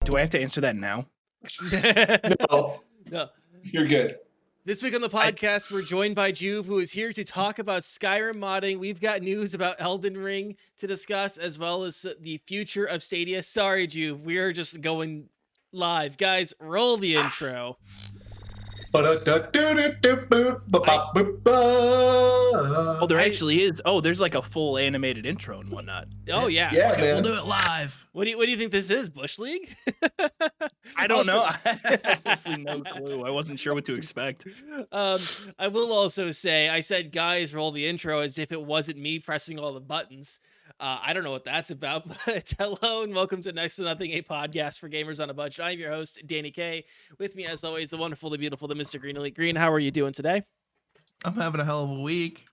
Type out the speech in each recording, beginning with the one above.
Do I have to answer that now? No, No. you're good. This week on the podcast, we're joined by Joov, who is here to talk about Skyrim modding. We've got news about Elden Ring to discuss, as well as the future of Stadia. Sorry, Joov, we are just going live. Guys, roll the intro. Oh, there actually is. Oh, there's like a full animated intro and whatnot. Oh, yeah. Yeah, Okay, man. we'll do it live. What do you think this is, Bush League? I don't know. Also- I had honestly no clue. I wasn't sure what to expect. I will also say, I said, guys, roll the intro as if it wasn't me pressing all the buttons. I don't know what that's about, but hello and welcome to Next to Nothing, a podcast for gamers on a budget. I'm your host, Danny K. With me, as always, the wonderful, the beautiful, the Mr. Green Elite Green. How are you doing today? I'm having a hell of a week.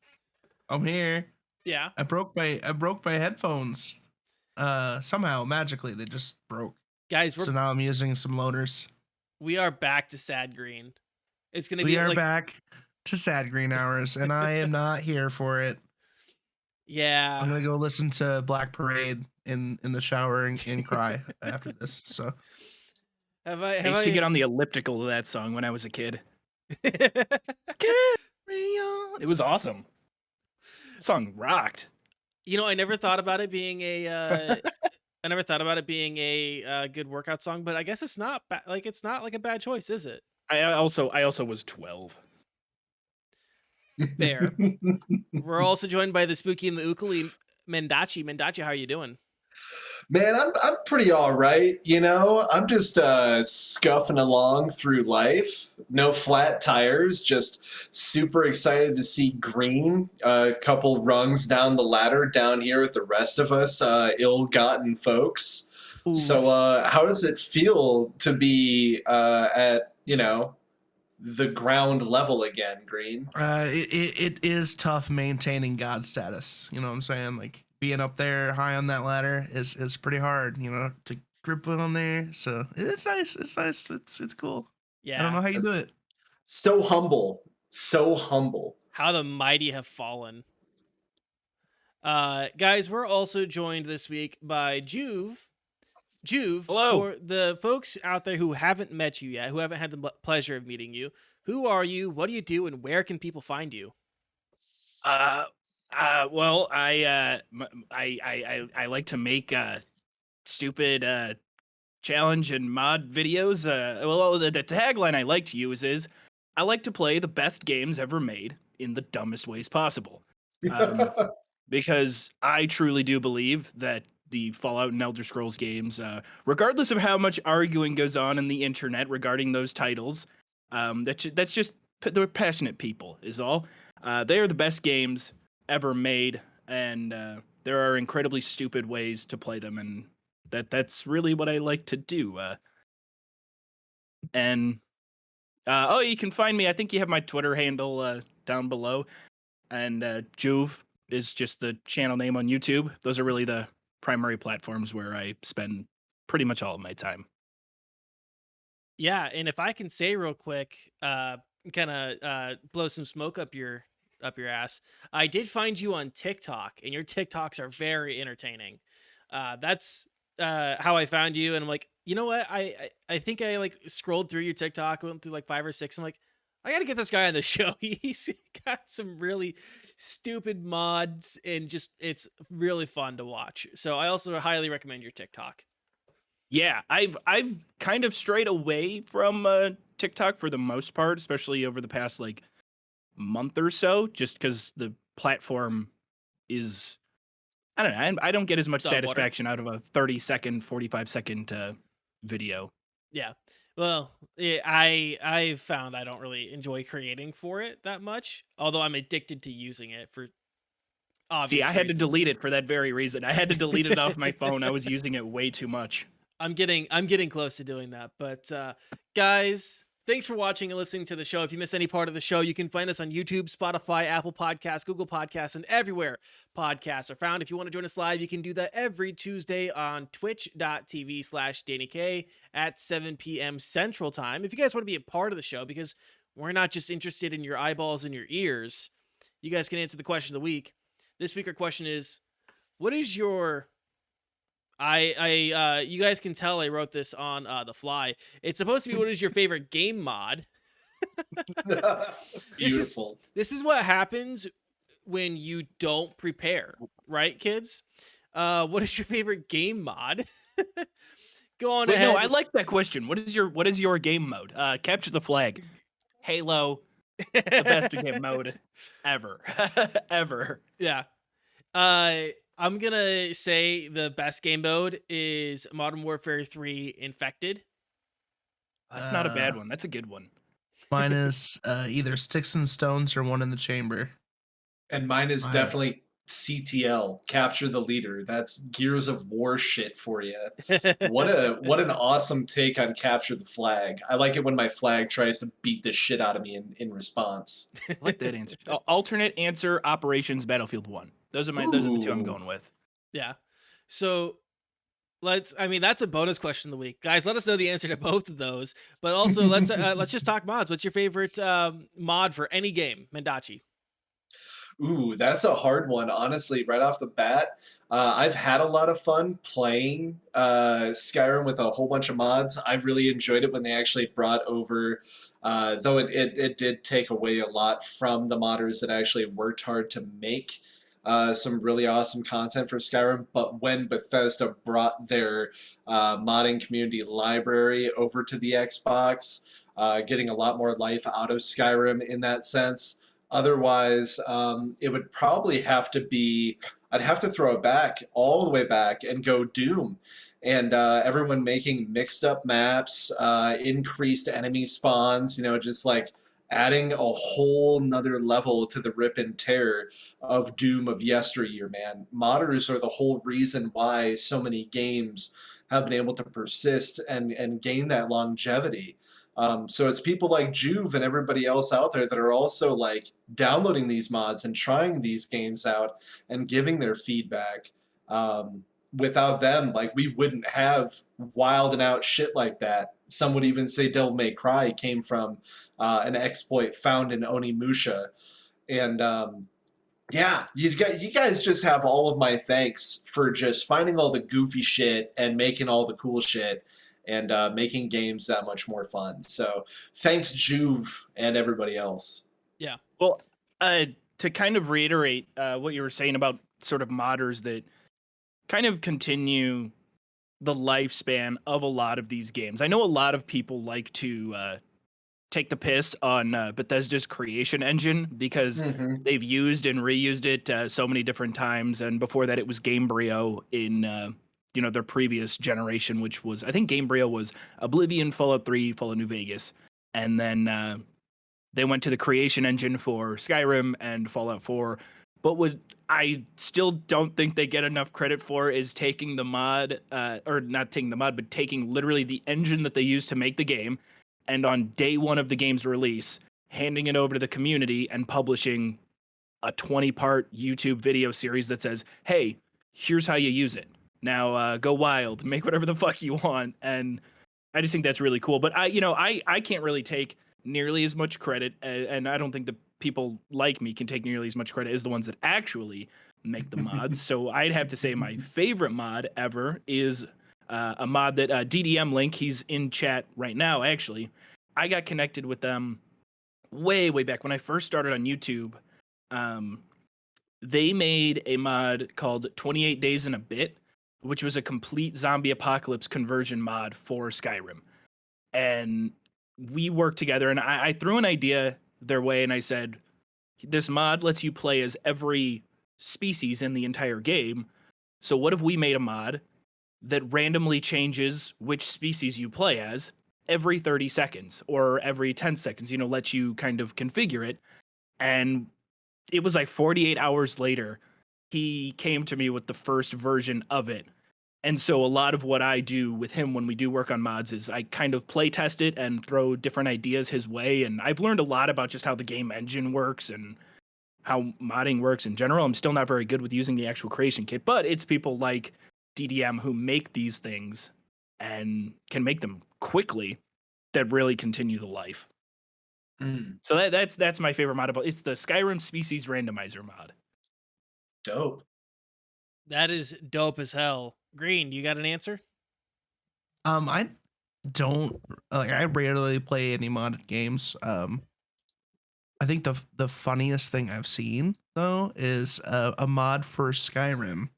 I'm here. Yeah. I broke my headphones. Somehow magically they just broke. Guys, So now I'm using some loaders. we are back to Sad Green. It's going to We be are like, back to sad green hours, and I am not here for it. I'm yeah. gonna go listen to Black Parade in the shower and cry after this. So I used to get on the elliptical to that song when I was a kid. Carry on. It was awesome. The song rocked. You know, I never thought about it being a good workout song, but I guess it's not it's not like a bad choice, is it? I also was 12. Fair. We're also joined by the spooky and the ukuli, Mendachi. Mendachi, how are you doing? Man, I'm pretty all right. You know, I'm just scuffing along through life. No flat tires. Just super excited to see Green a couple rungs down the ladder down here with the rest of us ill-gotten folks. Ooh. So, how does it feel to be at the ground level again, Green? it is tough maintaining God status. You know what I'm saying? Like being up there high on that ladder is pretty hard. You know, to grip it on there. So it's nice. It's nice. It's cool. Yeah. I don't know how you do That's- it. So humble. So humble. How the mighty have fallen. Guys, we're also joined this week by Joov. Joov, Hello. for the folks out there who haven't met you yet, who haven't had the pleasure of meeting you, who are you, what do you do, and where can people find you? Well, I like to make stupid challenge and mod videos. Well, the tagline I like to use is, I like to play the best games ever made in the dumbest ways possible. Because I truly do believe that the Fallout and Elder Scrolls games, regardless of how much arguing goes on in the internet regarding those titles, that's just they're passionate people is all. They are the best games ever made, and there are incredibly stupid ways to play them, and that's really what I like to do. You can find me. I think you have my Twitter handle down below, and Joov is just the channel name on YouTube. Those are really the primary platforms where I spend pretty much all of my time. Yeah, and if I can say real quick, kind of blow some smoke up your ass, I did find you on TikTok, and your TikToks are very entertaining. That's how I found you, and I'm like, you know what? I think I like scrolled through your TikTok, went through like 5 or 6. I'm like, I gotta get this guy on the show. He's got some really stupid mods, and just it's really fun to watch. So I also highly recommend your TikTok. Yeah, I've kind of strayed away from TikTok for the most part, especially over the past like month or so, just because the platform is, I don't know, I don't get as much It's on water. satisfaction out of a 30-second, 45-second video. Yeah. Well, I've found I don't really enjoy creating for it that much, although I'm addicted to using it for obvious See, I had to reasons. delete it for that very reason. I had to delete it off my phone. I was using it way too much. I'm getting close to doing that. But guys, thanks for watching and listening to the show. If you miss any part of the show, you can find us on YouTube, Spotify, Apple Podcasts, Google Podcasts, and everywhere podcasts are found. If you want to join us live, you can do that every Tuesday on twitch.tv/DannyK at 7 p.m. Central Time. If you guys want to be a part of the show, because we're not just interested in your eyeballs and your ears, you guys can answer the question of the week. This week, our question is, what is your you guys can tell I wrote this on the fly. It's supposed to be what is your favorite game mod. This is Beautiful. this is what happens when you don't prepare, right, kids? What is your favorite game mod? Go on Wait, ahead. no, I like that question. What is your game mode? Capture the flag. Halo, the best game mode ever. Ever. Yeah. I'm gonna say the best game mode is Modern Warfare 3 Infected. That's not a bad one. That's a good one. Mine is either Sticks and Stones or One in the Chamber. And mine is Mine. definitely CTL, Capture the Leader. That's Gears of War shit for you. What an awesome take on Capture the Flag. I like it when my flag tries to beat the shit out of me in response. I like that answer. Alternate answer: Operations Battlefield 1. Those are the two I'm Ooh. going with. Yeah. So that's a bonus question of the week. Guys, let us know the answer to both of those. But also let's just talk mods. What's your favorite mod for any game, Mendachi? Ooh, that's a hard one, honestly, right off the bat. I've had a lot of fun playing Skyrim with a whole bunch of mods. I really enjoyed it when they actually brought over, though it did take away a lot from the modders that actually worked hard to make some really awesome content for Skyrim. But when Bethesda brought their modding community library over to the Xbox, getting a lot more life out of Skyrim in that sense. Otherwise, it would probably have to be, I'd have to throw it back, all the way back, and go Doom. And everyone making mixed up maps, increased enemy spawns, just like adding a whole nother level to the rip and tear of Doom of yesteryear, man. Modders are the whole reason why so many games have been able to persist and gain that longevity. So it's people like Joov and everybody else out there that are also like downloading these mods and trying these games out and giving their feedback. Without them, like we wouldn't have wild and out shit like that. Some would even say Devil May Cry came from an exploit found in Onimusha. And yeah, you guys just have all of my thanks for just finding all the goofy shit and making all the cool shit and making games that much more fun. So thanks, Joov and everybody else. Yeah. Well, to kind of reiterate what you were saying about sort of modders that kind of continue the lifespan of a lot of these games. I know a lot of people like to take the piss on Bethesda's creation engine because they've used and reused it so many different times. And before that, it was Gamebryo in their previous generation, which was, I think Gamebryo was Oblivion, Fallout 3, Fallout New Vegas, and then they went to the creation engine for Skyrim and Fallout 4. But what I still don't think they get enough credit for is taking the mod, or not taking the mod, but taking literally the engine that they used to make the game, and on day one of the game's release, handing it over to the community and publishing a 20-part YouTube video series that says, hey, here's how you use it. Now go wild, make whatever the fuck you want. And I just think that's really cool. But I can't really take nearly as much credit, and I don't think the people like me can take nearly as much credit as the ones that actually make the mods. So I'd have to say my favorite mod ever is a mod that DDM Link, he's in chat right now, actually. I got connected with them way back when I first started on YouTube. They made a mod called 28 Days in a Bit, which was a complete zombie apocalypse conversion mod for Skyrim. And we worked together, and I threw an idea their way, and I said, this mod lets you play as every species in the entire game. So what if we made a mod that randomly changes which species you play as every 30 seconds or every 10 seconds, lets you kind of configure it. And it was like 48 hours later, he came to me with the first version of it. And so a lot of what I do with him when we do work on mods is I kind of play test it and throw different ideas his way. And I've learned a lot about just how the game engine works and how modding works in general. I'm still not very good with using the actual creation kit, but it's people like DDM who make these things and can make them quickly that really continue the life. So that's my favorite mod. It's the Skyrim Species Randomizer mod. Dope. That is dope as hell. Green, you got an answer? I don't like. I rarely play any modded games. I think the funniest thing I've seen though is a mod for Skyrim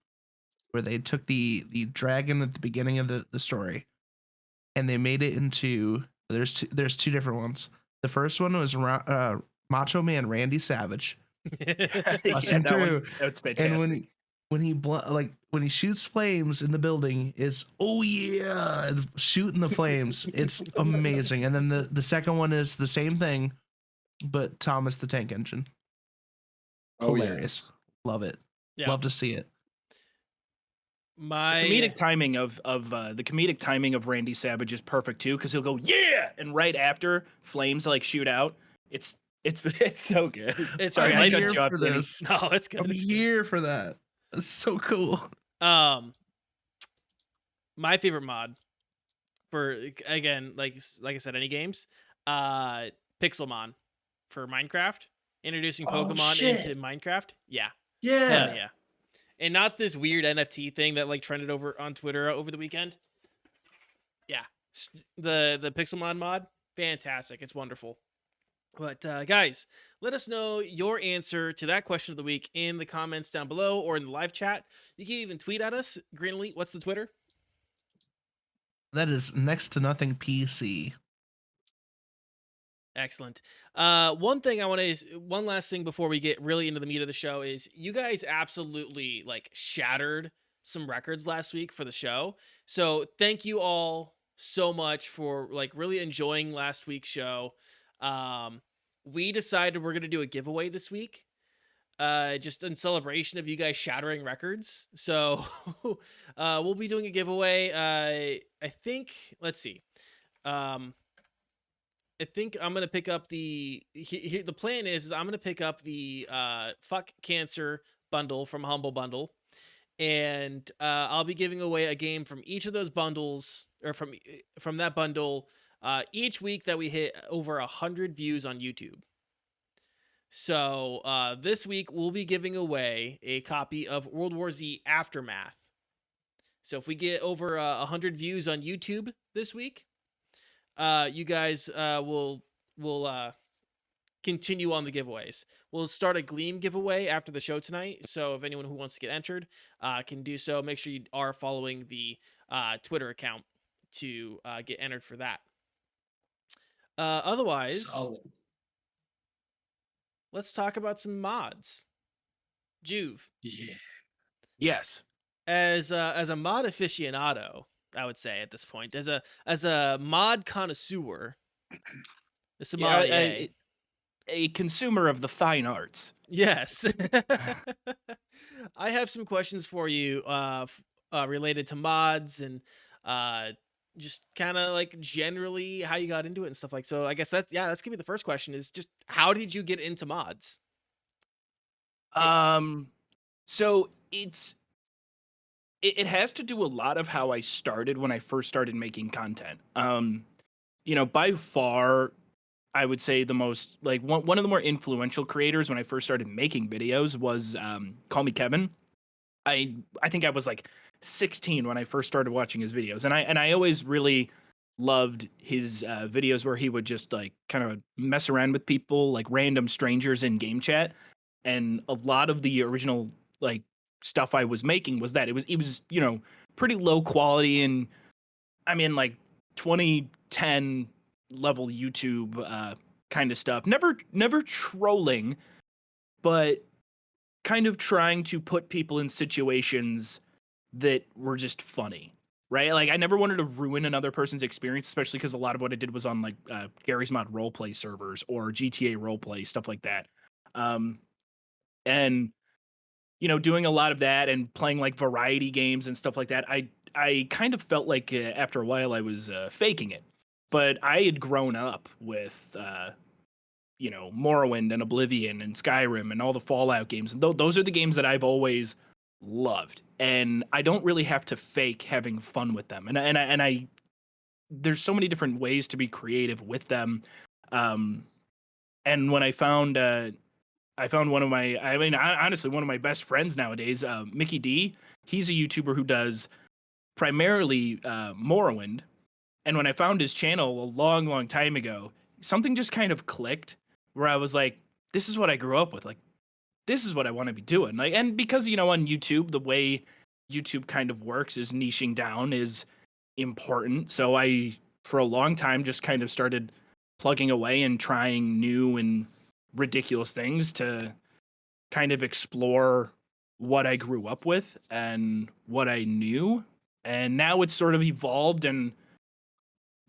where they took the dragon at the beginning of the story and they made it into there's two different ones. The first one was Macho Man Randy Savage Yeah, busting that through, that's and fantastic. when he shoots flames in the building, it's oh yeah, and shooting the flames. It's amazing. And then the second one is the same thing, but Thomas the Tank Engine. Oh Hilarious. yes. Love it. Yeah. Love to see it. My The comedic timing of Randy Savage is perfect too, because he'll go yeah, and right after flames like shoot out. It's it's so good. It's Sorry, I'm I delightful. cut here you off, for Danny. this. No, it's good. I'm It's good. here for that. That's so cool. My favorite mod for again, like I said, any games, Pixelmon for Minecraft, introducing Oh, Pokemon shit. into Minecraft. Yeah, Yeah. hell yeah, and not this weird NFT thing that like trended over on Twitter over the weekend. Yeah, the Pixelmon mod, fantastic. It's wonderful. But guys, let us know your answer to that question of the week in the comments down below or in the live chat. You can even tweet at us. Green Elite, what's the Twitter? That is next to nothing PC. Excellent. One last thing before we get really into the meat of the show is you guys absolutely like shattered some records last week for the show. So thank you all so much for like really enjoying last week's show. We decided we're gonna do a giveaway this week, just in celebration of you guys shattering records. So we'll be doing a giveaway. I think. Let's see. I think I'm gonna pick up the plan is I'm gonna pick up the Fuck Cancer bundle from Humble Bundle, and I'll be giving away a game from each of those bundles or from that bundle each week that we hit over 100 views on YouTube. So this week we'll be giving away a copy of World War Z Aftermath. So if we get over 100 views on YouTube this week, you guys will continue on the giveaways. We'll start a Gleam giveaway after the show tonight. So if anyone who wants to get entered can do so, make sure you are following the Twitter account to get entered for that. Otherwise, Solid. let's talk about some mods. Joov, Yeah. Yes. as a mod aficionado, I would say at this point, as a mod connoisseur, a sommelier. A consumer of the fine arts. Yes. I have some questions for you related to mods and just kind of like generally how you got into it and stuff like. So I guess that's going to be the first question is just how did you get into mods? So it has to do a lot of how I started when I first started making content. By far I would say the most like one of the more influential creators when I first started making videos was Call Me Kevin. I think I was like 16 when I first started watching his videos, and I always really loved his videos where he would just like kind of mess around with people like random strangers in game chat, and a lot of the original like stuff I was making was that it was pretty low quality, and I mean like 2010 level YouTube kind of stuff. Never trolling, but kind of trying to put people in situations that were just funny, right? Like I never wanted to ruin another person's experience, especially because a lot of what I did was on like Gary's Mod roleplay servers or GTA roleplay stuff like that. And doing a lot of that and playing like variety games and stuff like that. I kind of felt like after a while I was faking it. But I had grown up with, Morrowind and Oblivion and Skyrim and all the Fallout games. And those are the games that I've always loved. And I don't really have to fake having fun with them. And I there's so many different ways to be creative with them. And when I found one of my, honestly, one of my best friends nowadays, Mickey D. He's a YouTuber who does primarily Morrowind. And when I found his channel a long, long time ago, something just kind of clicked where I was like, this is what I grew up with. Like, this is what I want to be doing. Like, and because, on YouTube, the way YouTube kind of works is niching down is important. So I, for a long time, just kind of started plugging away and trying new and ridiculous things to kind of explore what I grew up with and what I knew. And now it's sort of evolved. And,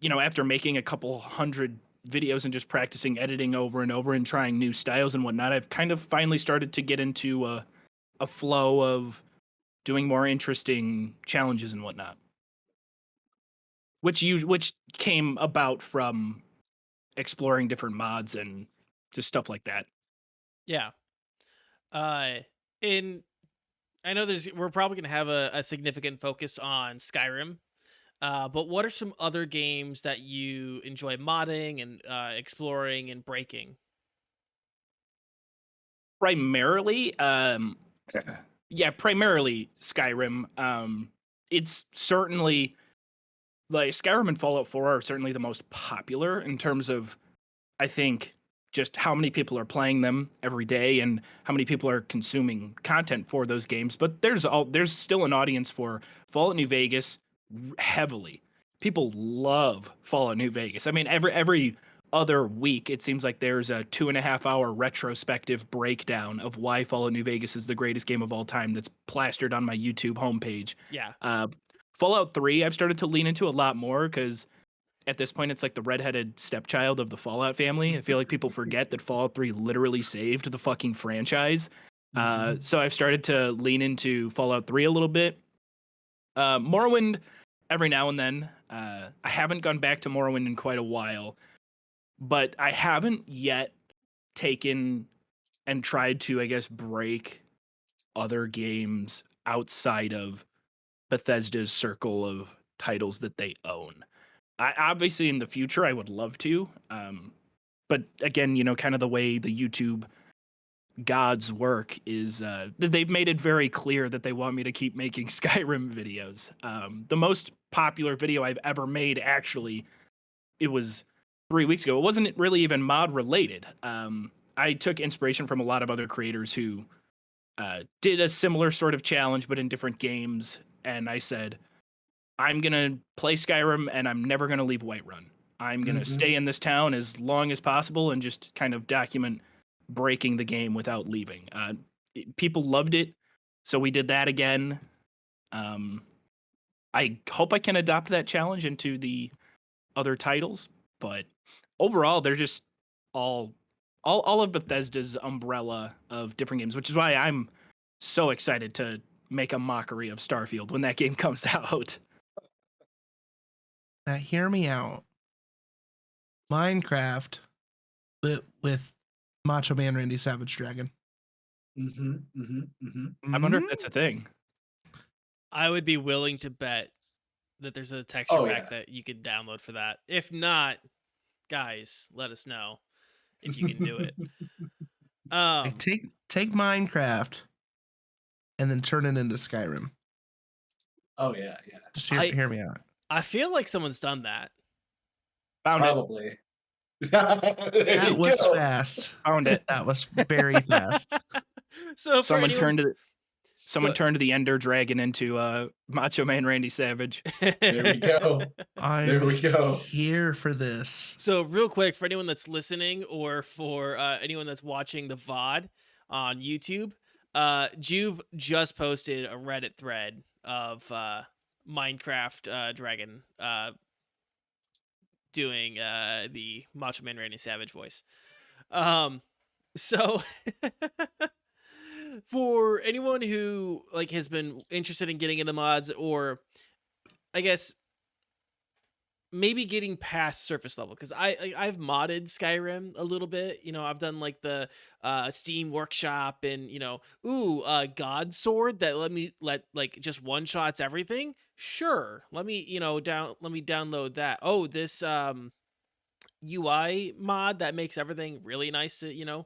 after making a couple hundred videos and just practicing editing over and over and trying new styles and whatnot, I've kind of finally started to get into a flow of doing more interesting challenges and whatnot, which came about from exploring different mods and just stuff like that. Yeah. In I know we're probably gonna have a significant focus on Skyrim. But what are some other games that you enjoy modding and exploring and breaking? Primarily, yeah, primarily Skyrim. It's certainly like Skyrim and Fallout 4 are certainly the most popular in terms of, I think, just how many people are playing them every day and how many people are consuming content for those games. But there's still an audience for Fallout New Vegas heavily. People love Fallout New Vegas. I mean, every other week it seems like there's a 2.5 hour retrospective breakdown of why Fallout New Vegas is the greatest game of all time that's plastered on my YouTube homepage. Yeah. Fallout 3 I've started to lean into a lot more because at this point it's like the redheaded stepchild of the Fallout family. I feel like people forget that Fallout 3 literally saved the fucking franchise. So I've started to lean into Fallout 3 a little bit. Morrowind every now and then. I haven't gone back to Morrowind in quite a while, but I haven't yet taken and tried to, I guess, break other games outside of Bethesda's circle of titles that they own. I obviously in the future I would love to, but again, kind of the way the YouTube gods work is they've made it very clear that they want me to keep making Skyrim videos. The most popular video I've ever made, actually, it was 3 weeks ago. It wasn't really even mod related. I took inspiration from a lot of other creators who did a similar sort of challenge, but in different games. And I said, I'm going to play Skyrim and I'm never going to leave Whiterun. I'm going to stay in this town as long as possible and just kind of document breaking the game without leaving. People loved it, so we did that again. I hope I can adopt that challenge into the other titles, but overall, they're just all of Bethesda's umbrella of different games, which is why I'm so excited to make a mockery of Starfield when that game comes out. Now, hear me out. Minecraft, but with Macho Man Randy Savage Dragon. I wonder if that's a thing. I would be willing to bet that there's a texture pack that you could download for that. If not, guys, let us know if you can do it. Like, take Minecraft and then turn it into Skyrim. Oh yeah. Just hear me out. I feel like someone's done that. Found Probably. That was fast. Found it. That was very fast. So Someone turned to the Ender Dragon into Macho Man Randy Savage. There we go. There we go. Here for this. So real quick, for anyone that's listening or for anyone that's watching the VOD on YouTube, Joov just posted a Reddit thread of Minecraft Dragon doing the Macho Man Randy Savage voice. So for anyone who has been interested in getting into mods, or I guess maybe getting past surface level, because I've modded Skyrim a little bit. I've done the Steam Workshop and God Sword that let just one shots everything. Sure, let me download that. Oh, this UI mod that makes everything really nice to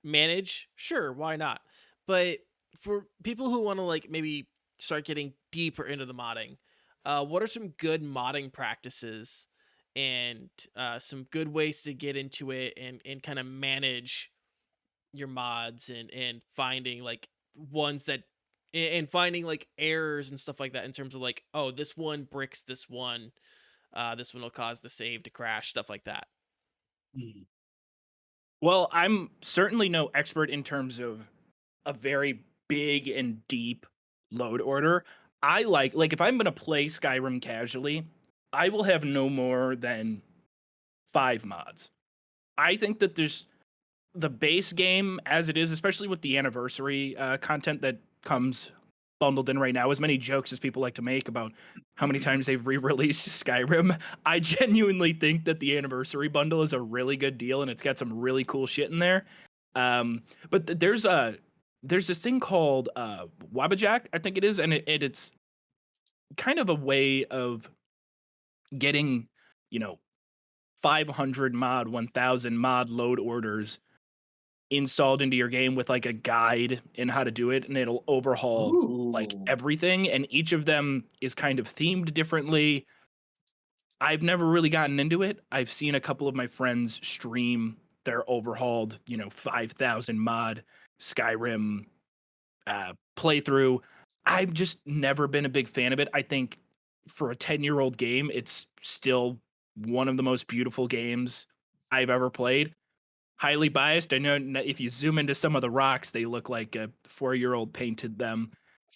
manage. Sure, why not? But for people who want to maybe start getting deeper into the modding, what are some good modding practices and some good ways to get into it and kind of manage your mods and finding like ones that and finding like errors and stuff like that in terms of like, oh, this one bricks this one will cause the save to crash, stuff like that. Mm. Well, I'm certainly no expert in terms of a very big and deep load order. I like if I'm gonna play Skyrim casually, I will have no more than 5 mods. I think that there's the base game as it is, especially with the anniversary content that comes bundled in right now, as many jokes as people like to make about how many times they've re-released Skyrim, I genuinely think that the anniversary bundle is a really good deal and it's got some really cool shit in there. But there's this thing called Wabajack, I think it is, and it's kind of a way of getting, 500 mod, 1000 mod load orders installed into your game with like a guide in how to do it, and it'll overhaul like Ooh. everything, and each of them is kind of themed differently. I've never really gotten into it. I've seen a couple of my friends stream their overhauled 5000 mod Skyrim playthrough. I've just never been a big fan of it. I think for a 10-year-old game, it's still one of the most beautiful games I've ever played. Highly biased. I know if you zoom into some of the rocks, they look like a 4-year-old painted them.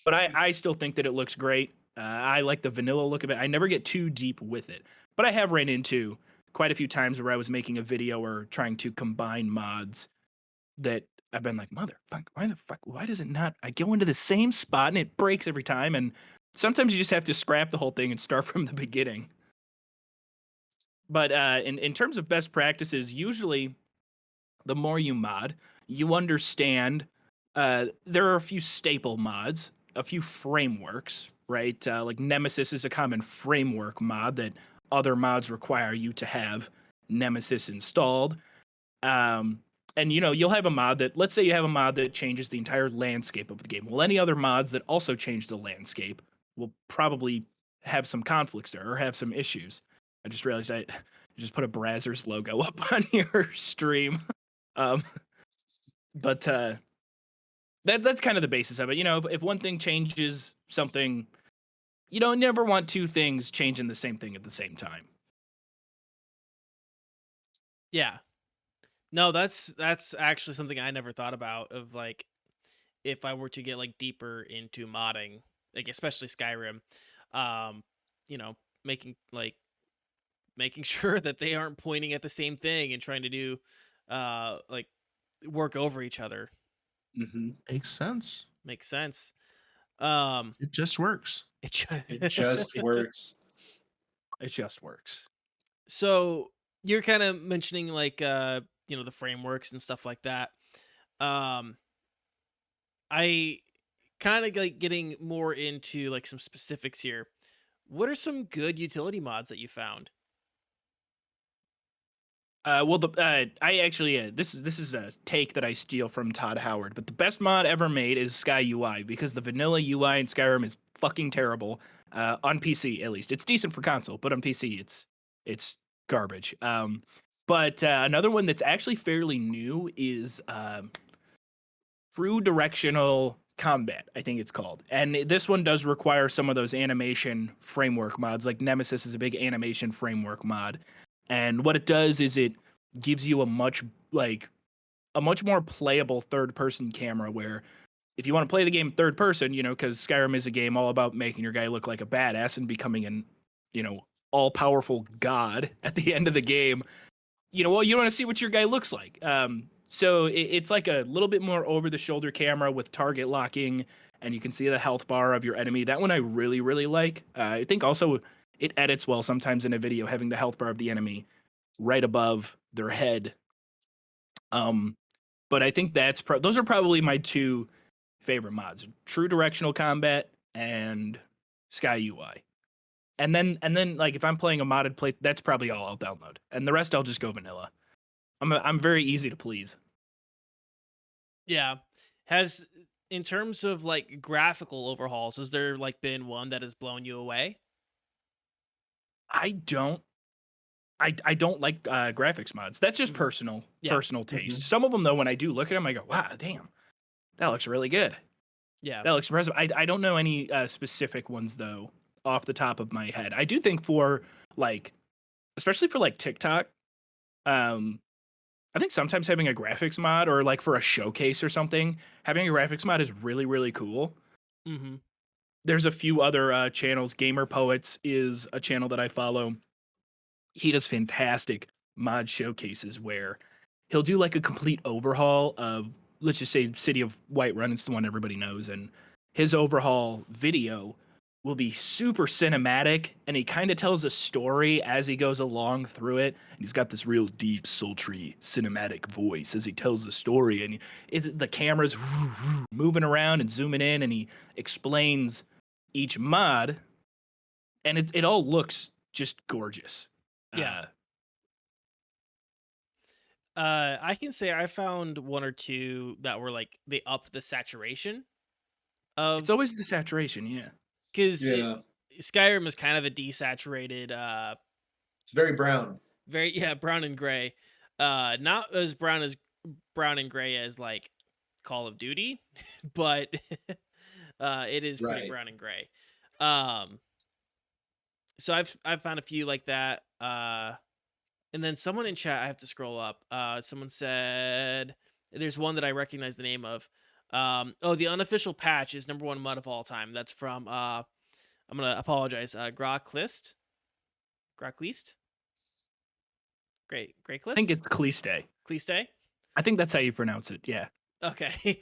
But I still think that it looks great. I like the vanilla look of it. I never get too deep with it. But I have ran into quite a few times where I was making a video or trying to combine mods that I've been like, why does it not? I go into the same spot and it breaks every time. And sometimes you just have to scrap the whole thing and start from the beginning. But in terms of best practices, usually the more you mod, you understand there are a few staple mods, a few frameworks, right? Like Nemesis is a common framework mod that other mods require you to have Nemesis installed. And you'll have a mod that, let's say you have a mod that changes the entire landscape of the game. Well, any other mods that also change the landscape will probably have some conflicts there or have some issues. I just realized I just put a Brazzers logo up on your stream. But that's kind of the basis of it. If one thing changes something, you don't never want two things changing the same thing at the same time. Yeah. No, that's actually something I never thought about, of like if I were to get like deeper into modding, like especially Skyrim, um, you know, making sure that they aren't pointing at the same thing and trying to do like work over each other. Mm-hmm. Makes sense. Makes sense. Um It just works. It just works. It just works. So you're kind of mentioning like the frameworks and stuff like that. Um I kind of like getting more into like some specifics here. What are some good utility mods that you found? Well, I actually this is a take that I steal from Todd Howard, but the best mod ever made is Sky UI because the vanilla UI in Skyrim is fucking terrible. On PC at least, it's decent for console, but on PC it's garbage. But another one that's actually fairly new is True Directional Combat, I think it's called, and this one does require some of those animation framework mods. Like Nemesis is a big animation framework mod. And what it does is it gives you a much more playable third person camera where if you want to play the game third person, because Skyrim is a game all about making your guy look like a badass and becoming an, all powerful god at the end of the game, well, you want to see what your guy looks like. So it's like a little bit more over the shoulder camera with target locking, and you can see the health bar of your enemy. That one I really, really like. I think also it edits well sometimes in a video, having the health bar of the enemy right above their head. But I think those are probably my two favorite mods: True Directional Combat and Sky UI. And then like if I'm playing a modded play, that's probably all I'll download, and the rest I'll just go vanilla. I'm very easy to please. Yeah. Has in terms of like graphical overhauls, has there like been one that has blown you away? I don't I don't like graphics mods. That's just Mhm. Yeah. personal taste. Mhm. Some of them though, when I do look at them, I go, wow, damn, that looks really good. Yeah. That looks impressive. I don't know any specific ones though off the top of my head. I do think for like, especially for like TikTok, um, I think sometimes having a graphics mod or like for a showcase or something, having a graphics mod is really really cool. Mm-hmm. There's a few other channels. Gamer Poets is a channel that I follow. He does fantastic mod showcases where he'll do like a complete overhaul of, let's just say, City of Whiterun. It's the one everybody knows, and his overhaul video will be super cinematic, and he kind of tells a story as he goes along through it. And he's got this real deep, sultry, cinematic voice as he tells the story, and the camera's moving around and zooming in, and he explains each mod, and it all looks just gorgeous. Yeah. I can say I found one or two that were like they upped the saturation It's of, always the saturation, yeah. because Yeah, Skyrim is kind of a desaturated, it's very brown. very brown and gray. Not as brown and gray as like Call of Duty, but it is pretty Right. brown and gray. Um, so I've found a few like that. And then someone in chat, I have to scroll up. Someone said there's one that I recognize the name of. Oh, the unofficial patch is #1 mud of all time. That's from I'm gonna apologize. Groclist. Groclist? Great. I think Graclist? it's Cleeste. Cleiste? I think that's how you pronounce it, yeah. Okay.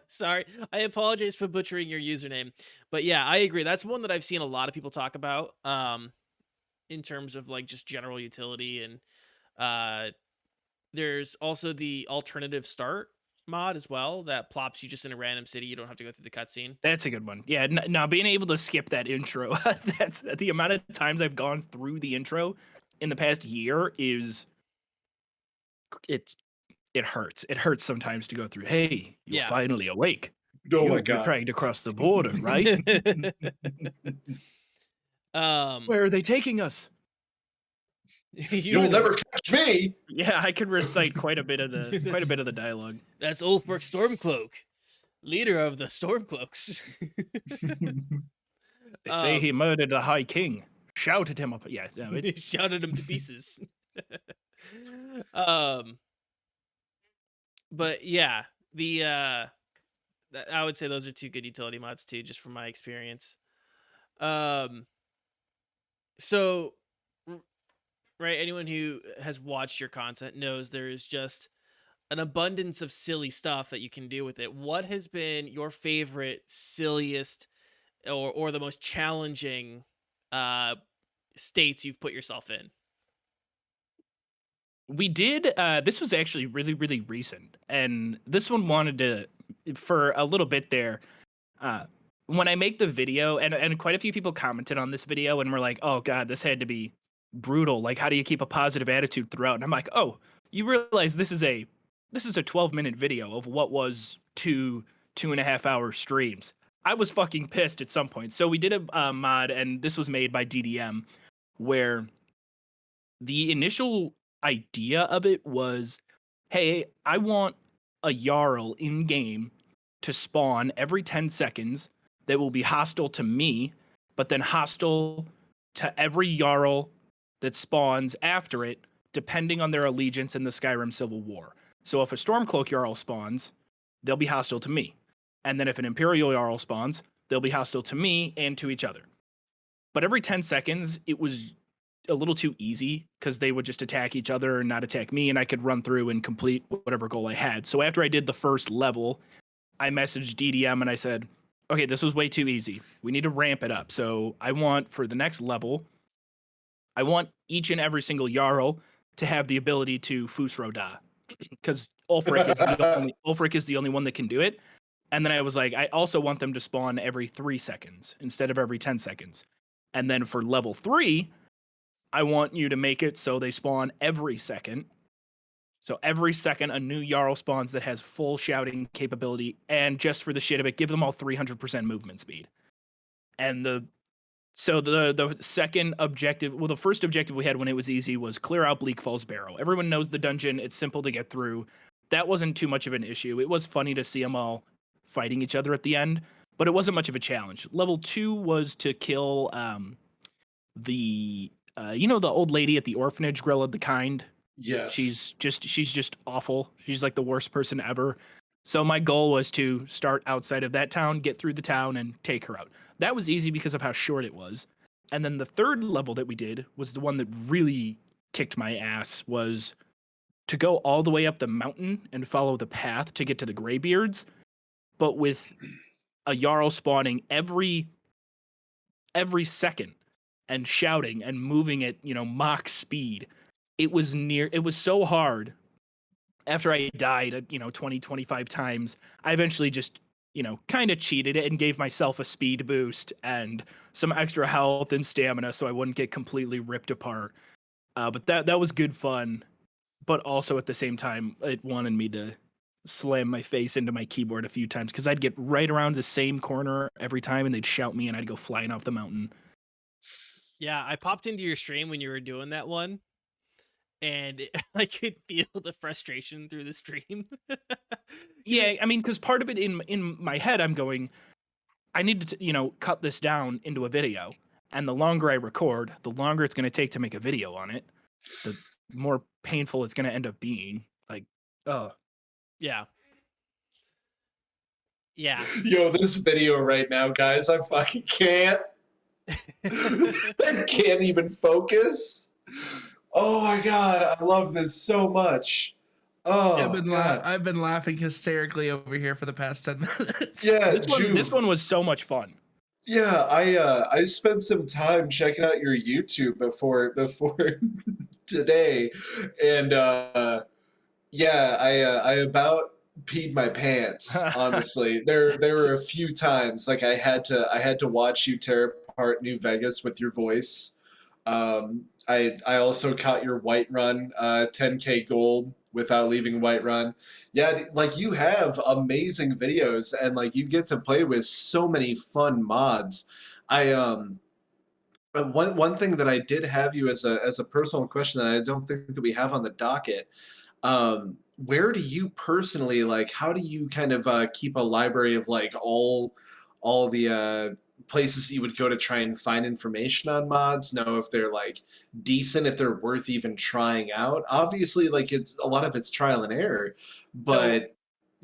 Sorry. I apologize for butchering your username. But yeah, I agree. That's one that I've seen a lot of people talk about. In terms of like just general utility, and there's also the alternative start mod as well that plops you just in a random city. You don't have to go through the cutscene. That's a good one. Yeah, no, being able to skip that intro, that's the amount of times I've gone through the intro in the past year is it hurts. It hurts sometimes to go through, hey, you're Yeah. finally awake. Oh my You're god. trying to cross the border, right? Where are they taking us? You'll never catch me. Yeah, I could recite quite a bit of the dialogue. That's Ulfric Stormcloak, leader of the Stormcloaks. They say he murdered the High King. Shouted him up. Yeah, no, Shouted him to pieces. But yeah, the I would say those are two good utility mods too, just from my experience. So right, anyone who has watched your content knows there is just an abundance of silly stuff that you can do with it. What has been your favorite, silliest, or the most challenging states you've put yourself in? We did this was actually really really recent, and this one wanted to, for a little bit there, when I make the video, and quite a few people commented on this video and were like, oh god, this had to be brutal, like how do you keep a positive attitude throughout? And I'm like, oh, you realize this is a 12-minute video of what was 2.5 hour streams. I was fucking pissed at some point. So we did a mod, and this was made by DDM, where the initial idea of it was, hey, I want a Jarl in game to spawn every 10 seconds that will be hostile to me, but then hostile to every Jarl that spawns after it, depending on their allegiance in the Skyrim Civil War. So if a Stormcloak Jarl spawns, they'll be hostile to me. And then if an Imperial Jarl spawns, they'll be hostile to me and to each other. But every 10 seconds, it was a little too easy because they would just attack each other and not attack me, and I could run through and complete whatever goal I had. So after I did the first level, I messaged DDM and I said, okay, this was way too easy. We need to ramp it up. So I want, for the next level, I want each and every single Jarl to have the ability to Fusro Da, because Ulfric is the only one that can do it. And then I was like, I also want them to spawn every 3 seconds instead of every 10 seconds. And then for level 3, I want you to make it so they spawn every second. So every second, a new Jarl spawns that has full shouting capability, and just for the shit of it, give them all 300% movement speed. And the second objective, well, the first objective we had when it was easy was clear out Bleak Falls Barrow. Everyone knows the dungeon; it's simple to get through. That wasn't too much of an issue. It was funny to see them all fighting each other at the end, but it wasn't much of a challenge. Level 2 was to kill the the old lady at the orphanage, Grilla the Kind. Yes. She's just awful. She's like the worst person ever. So my goal was to start outside of that town, get through the town, and take her out. That was easy because of how short it was. And then the third level that we did was the one that really kicked my ass, was to go all the way up the mountain and follow the path to get to the Greybeards, but with a Jarl spawning every second and shouting and moving at, Mach speed. It was so hard. After I died, 20, 25 times, I eventually just, kind of cheated it and gave myself a speed boost and some extra health and stamina so I wouldn't get completely ripped apart. But that was good fun. But also at the same time, it wanted me to slam my face into my keyboard a few times because I'd get right around the same corner every time and they'd shout me and I'd go flying off the mountain. Yeah, I popped into your stream when you were doing that one, and I could feel the frustration through the stream. Yeah, I mean, because part of it in my head, I'm going, I need to, cut this down into a video. And the longer I record, the longer it's going to take to make a video on it, the more painful it's going to end up being. Like, oh. Yeah. Yeah. Yo, this video right now, guys, I fucking can't. I can't even focus. Oh my god, I love this so much. Oh, I've been laughing hysterically over here for the past 10 minutes. Yeah, this one was so much fun. Yeah, I spent some time checking out your YouTube before today, and yeah, I about peed my pants. Honestly, there were a few times like I had to watch you tear apart New Vegas with your voice. I also caught your Whiterun 10K gold without leaving Whiterun. Yeah, like you have amazing videos and like you get to play with so many fun mods. I one thing that I did have you as a personal question that I don't think that we have on the docket. Where do you personally like? How do you kind of keep a library of like all the places you would go to try and find information on mods? Know if they're like decent, if they're worth even trying out. Obviously, like it's a lot of it's trial and error, but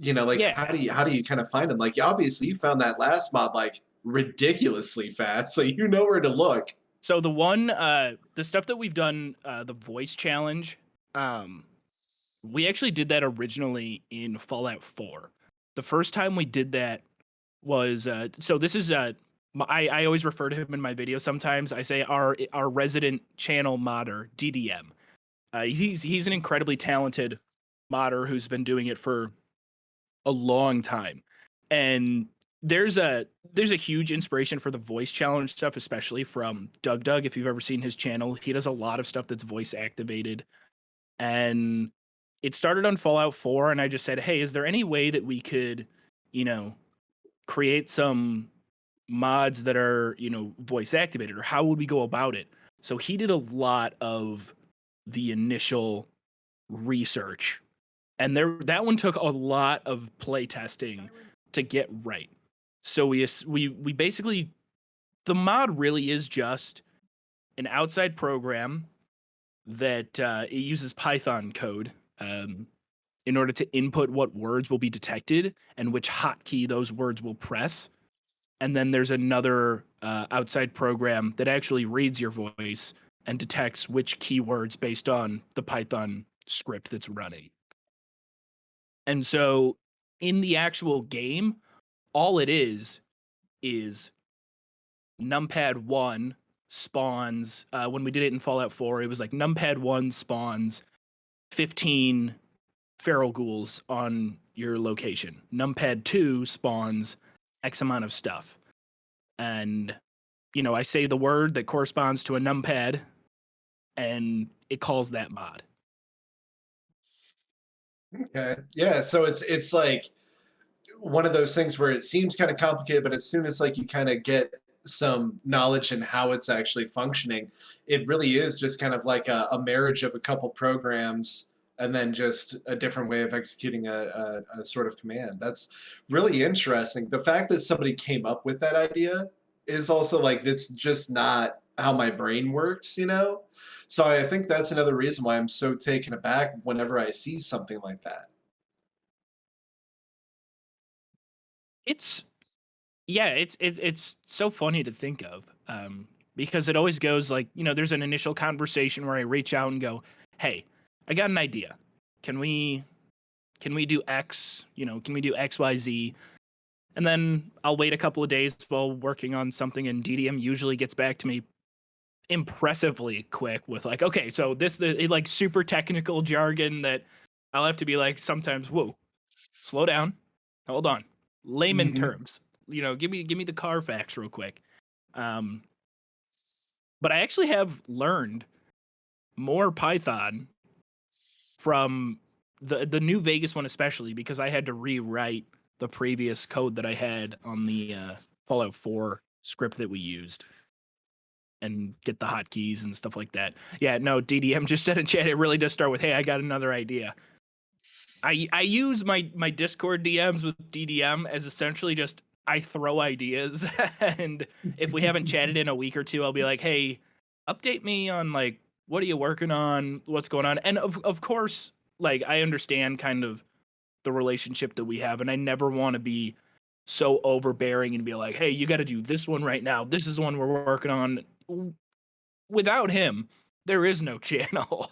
like yeah. how do you kind of find them? Like obviously you found that last mod like ridiculously fast, so you know where to look. So the stuff that we've done, the voice challenge, we actually did that originally in Fallout 4. The first time we did that was so this is I always refer to him in my video. Sometimes I say our resident channel modder, DDM. He's an incredibly talented modder who's been doing it for a long time, and there's a huge inspiration for the voice challenge stuff, especially from Doug. If you've ever seen his channel, he does a lot of stuff that's voice activated, and it started on Fallout 4, and I just said, hey, is there any way that we could, create some mods that are, voice activated, or how would we go about it? So he did a lot of the initial research, and that one took a lot of play testing to get right. So we basically, the mod really is just an outside program that it uses Python code in order to input what words will be detected and which hotkey those words will press. And then there's another outside program that actually reads your voice and detects which keywords based on the Python script that's running. And so in the actual game, all it is numpad 1 spawns, when we did it in Fallout 4, it was like numpad 1 spawns 15 feral ghouls on your location. Numpad 2 spawns X amount of stuff. And, I say the word that corresponds to a numpad, and it calls that mod. Okay. Yeah. So it's like one of those things where it seems kind of complicated, but as soon as like you kind of get some knowledge in how it's actually functioning, it really is just kind of like a marriage of a couple programs and then just a different way of executing a sort of command. That's really interesting. The fact that somebody came up with that idea is also like it's just not how my brain works, you know? So I think that's another reason why I'm so taken aback whenever I see something like that. It's yeah, it's so funny to think of, because it always goes like, there's an initial conversation where I reach out and go, "Hey, I got an idea. Can we do X? Can we do X, Y, Z?" And then I'll wait a couple of days while working on something, and DDM usually gets back to me impressively quick with like, "Okay, so this the like super technical jargon that I'll have to be like sometimes, whoa, slow down, hold on, layman Hmm. terms. Give me the Carfax real quick." Um, but I actually have learned more Python from the new Vegas one, especially because I had to rewrite the previous code that I had on the Fallout 4 script that we used and get the hotkeys and stuff like that. Yeah, no, DDM just said in chat it really does start with, "Hey, I got another idea." I use my Discord DMs with DDM as essentially just I throw ideas, and if we haven't chatted in a week or two, I'll be like, "Hey, update me on like what are you working on? What's going on?" And of course, like I understand kind of the relationship that we have, and I never want to be so overbearing and be like, "Hey, you got to do this one right now. This is the one we're working on." Without him, there is no channel.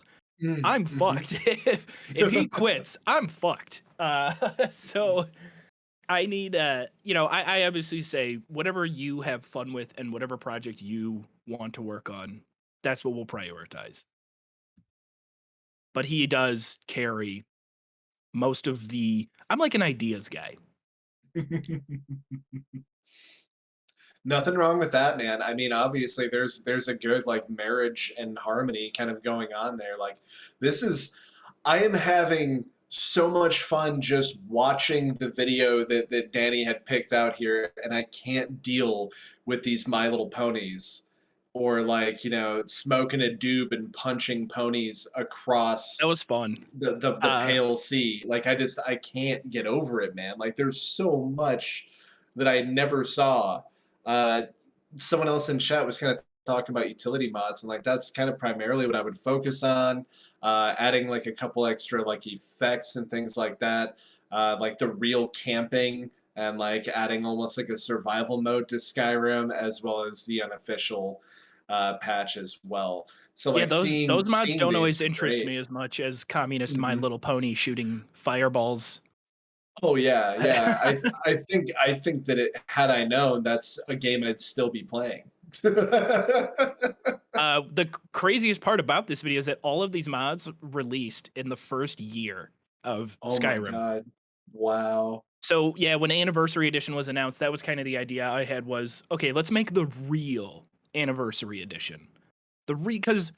I'm Mm-hmm. fucked. If he quits, I'm fucked. So I need I obviously say whatever you have fun with and whatever project you want to work on, that's what we'll prioritize. But he does carry most of the I'm like an ideas guy. Nothing wrong with that, man. I mean, obviously there's a good like marriage and harmony kind of going on there. Like this is I am having so much fun just watching the video that Danny had picked out here, and I can't deal with these My Little Ponies or like, smoking a doob and punching ponies That across was fun. the Uh pale sea. Like I can't get over it, man. Like there's so much that I never saw. Uh, Someone else in chat was kind of talking about utility mods, and like that's kind of primarily what I would focus on. Adding like a couple extra like effects and things like that, like the real camping and like adding almost like a survival mode to Skyrim as well as the unofficial patch as well. So yeah, like those mods seeing don't these always are interest great. me as much as communist My Mhm. Little Pony shooting fireballs. Oh yeah, yeah. I think that it had I known, that's a game I'd still be playing. The craziest part about this video is that all of these mods released in the first year of Oh my Skyrim. god. Wow. So yeah, when Anniversary Edition was announced, that was kind of the idea I had was, okay, let's make the real Anniversary Edition. Because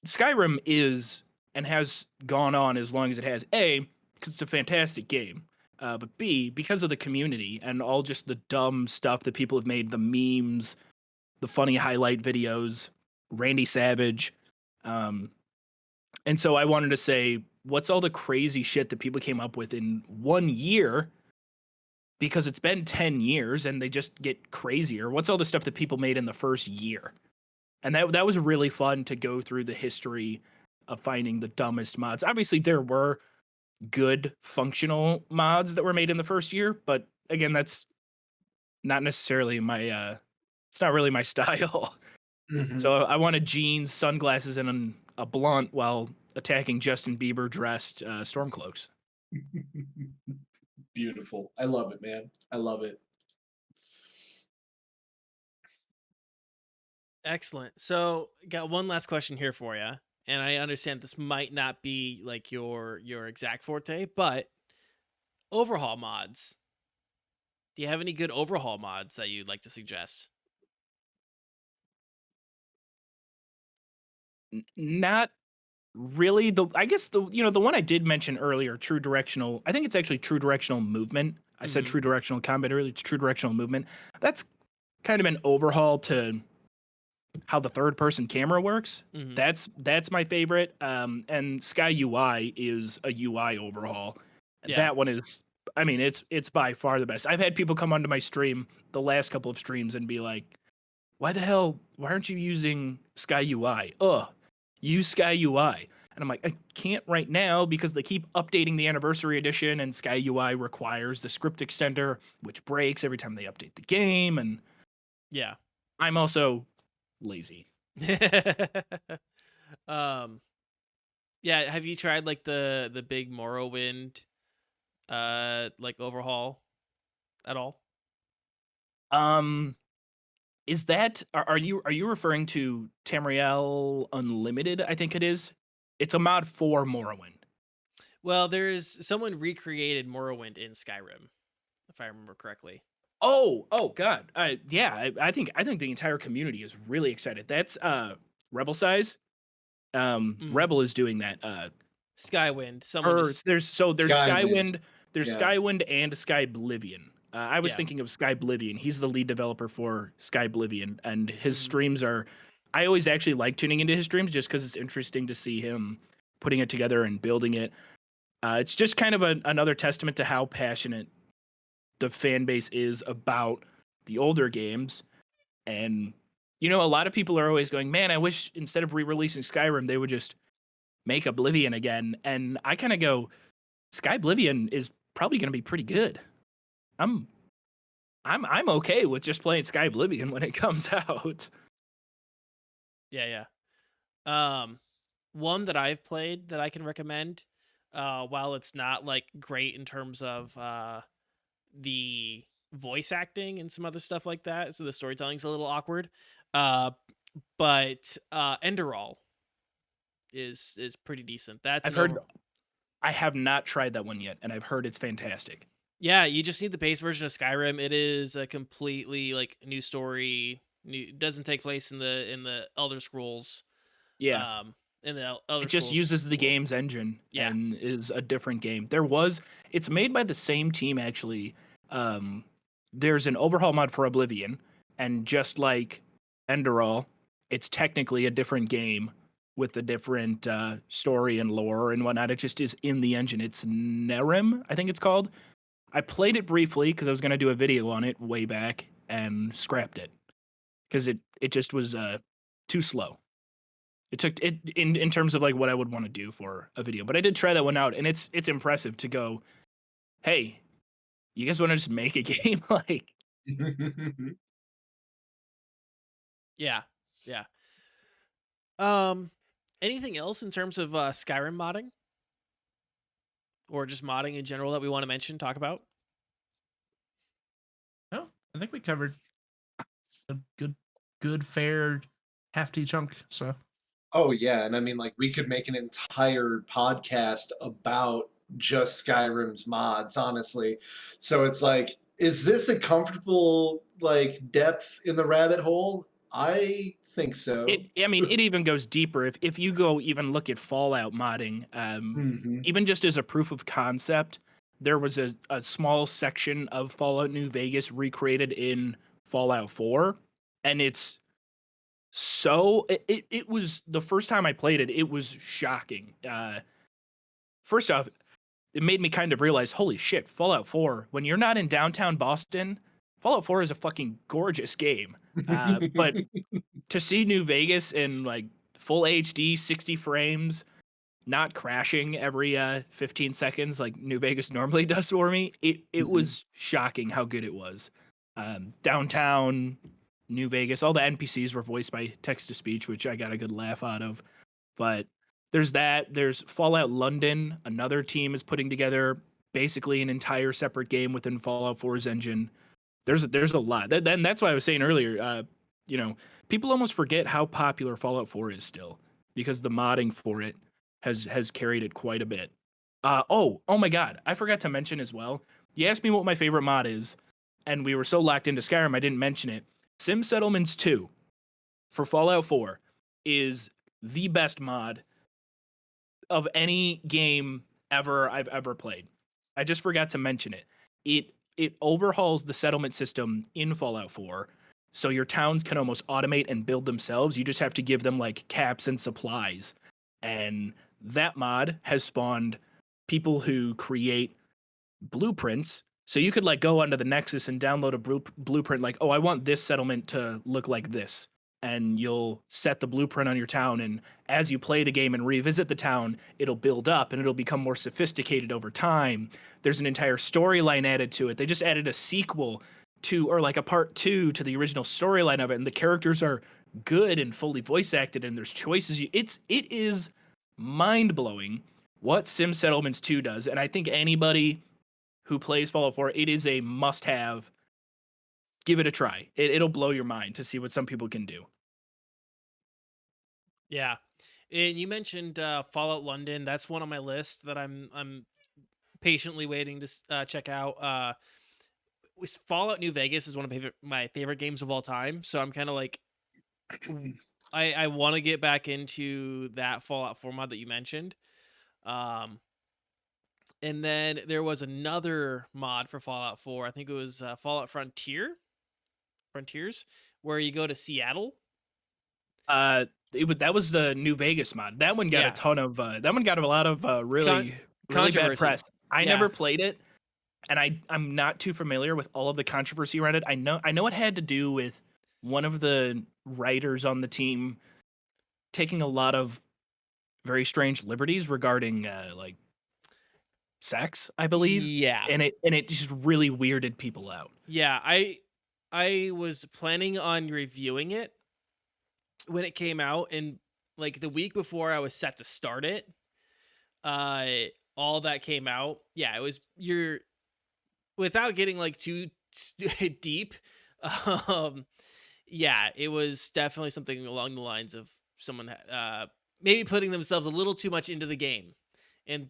Skyrim is and has gone on as long as it has. A, because it's a fantastic game. But B, because of the community and all just the dumb stuff that people have made, the memes, the funny highlight videos, Randy Savage. Um, and so I wanted to say, what's all the crazy shit that people came up with in 1 year? Because it's been 10 years and they just get crazier. What's all the stuff that people made in the first year? And that was really fun to go through the history of finding the dumbest mods. Obviously, there were good functional mods that were made in the first year, but again, that's not necessarily my it's not really my style. Mhm. So I wanted jeans, sunglasses, and a blunt while attacking Justin Bieber dressed Stormcloaks. Beautiful. I love it, man. I love it. Excellent. So, got one last question here for you, and I understand this might not be like your exact forte, but overhaul mods. Do you have any good overhaul mods that you'd like to suggest? Not really I guess the one I did mention earlier, true directional. I think it's actually true directional movement. I said Mhm. true directional combat earlier. It's true directional movement. That's kind of an overhaul to how the third person camera works. Mhm. That's my favorite. And Sky UI is a UI overhaul. Yeah. That one is, I mean, it's by far the best. I've had people come onto my stream the last couple of streams and be like, why aren't you using Sky UI? Use Sky UI. And I'm like, I can't right now because they keep updating the anniversary edition, and Sky UI requires the script extender, which breaks every time they update the game. And Yeah. I'm also lazy. um yeah, have you tried like the big Morrowind like overhaul at all? Um, is that are you referring to Tamriel Unlimited? I think it is. It's a mod for Morrowind. Well, there's someone recreated Morrowind in Skyrim, if I remember correctly. Oh God. Yeah, I think the entire community is really excited. That's Rebel Size. Mm. Rebel is doing that. Skywind, someone just There's Skywind. Skywind, there's Yeah. Skywind and Skyblivion. I was Yeah. thinking of Skyblivion. He's the lead developer for Skyblivion, and his Mhm. streams are. I always actually like tuning into his streams just because it's interesting to see him putting it together and building it. It's just kind of another testament to how passionate the fan base is about the older games. And a lot of people are always going, "Man, I wish instead of re-releasing Skyrim, they would just make Oblivion again." And I kind of go, Skyblivion is probably going to be pretty good. I'm I'm okay with just playing Skyblivion when it comes out. Yeah, one that I've played that I can recommend, while it's not like great in terms of the voice acting and some other stuff like that, so the storytelling's a little awkward. Uh, but Enderall is pretty decent. That's I've an heard over. I have not tried that one yet, and I've heard it's fantastic. Yeah, you just need the base version of Skyrim. It is a completely like new story. Doesn't take place in the Elder Scrolls. Yeah. In the It Elder just Scrolls uses the world. game's engine Yeah. and is a different game. It's made by the same team actually. There's an overhaul mod for Oblivion, and just like Enderall, it's technically a different game with a different story and lore and whatnot. It just is in the engine. It's Nerem, I think it's called. I played it briefly because I was going to do a video on it way back and scrapped it because it just was too slow. It took it in terms of like what I would want to do for a video, but I did try that one out, and it's impressive to go, hey, you guys want to just make a game? Like, Yeah. Yeah. Um, anything else in terms of Skyrim modding or just modding in general that we want to mention, talk about? No, I think we covered a good, fair, hefty chunk. So Oh yeah, and I mean like we could make an entire podcast about just Skyrim's mods, honestly. So it's like, is this a comfortable like depth in the rabbit hole? I think so. I mean, it even goes deeper. If you go even look at Fallout modding, Hmm. even just as a proof of concept, there was a small section of Fallout New Vegas recreated in Fallout 4, and it was the first time I played it, it was shocking. First off, it made me kind of realize, holy shit, Fallout 4, when you're not in downtown Boston, Fallout 4 is a fucking gorgeous game. But to see New Vegas in like full HD, 60 frames, not crashing every 15 seconds like New Vegas normally does for me, it was shocking how good it was. Downtown New Vegas, all the NPCs were voiced by text to speech, which I got a good laugh out of. But there's that. There's Fallout London. Another team is putting together basically an entire separate game within Fallout 4's engine. There's a lot. Then that's why I was saying earlier. People almost forget how popular Fallout 4 is still because the modding for it has carried it quite a bit. Oh my God, I forgot to mention as well. You asked me what my favorite mod is, and we were so locked into Skyrim I didn't mention it. Sim Settlements 2 for Fallout 4 is the best mod of any game I've ever played. I just forgot to mention it. It overhauls the settlement system in Fallout 4, so your towns can almost automate and build themselves. You just have to give them like caps and supplies. And that mod has spawned people who create blueprints. So you could like go onto the Nexus and download a blueprint like, oh, I want this settlement to look like this. And you'll set the blueprint on your town, and as you play the game and revisit the town, it'll build up and it'll become more sophisticated over time. There's an entire storyline added to it. They just added a sequel to, or like a part 2 to the original storyline of it, and the characters are good and fully voice acted, and there's choices. It is mind-blowing what Sim Settlements 2 does, and I think anybody who plays Fallout 4, it is a must-have. Give it a try. It'll blow your mind to see what some people can do. Yeah, and you mentioned Fallout London. That's one on my list that I'm patiently waiting to check out. Fallout New Vegas is one of my favorite games of all time, so I'm kind of like, I want to get back into that Fallout 4 mod that you mentioned. And then there was another mod for Fallout 4. I think it was Fallout Frontiers, where you go to Seattle. That was the New Vegas mod. That one got a ton of that one got a lot of really bad press. I never played it, and I'm not too familiar with all of the controversy around it. I know it had to do with one of the writers on the team taking a lot of very strange liberties regarding like sex, I believe. Yeah. And it just really weirded people out. Yeah, I was planning on reviewing it when it came out, and like the week before I was set to start it, all that came out. Yeah, it was without getting like too deep. Yeah, it was definitely something along the lines of someone maybe putting themselves a little too much into the game, and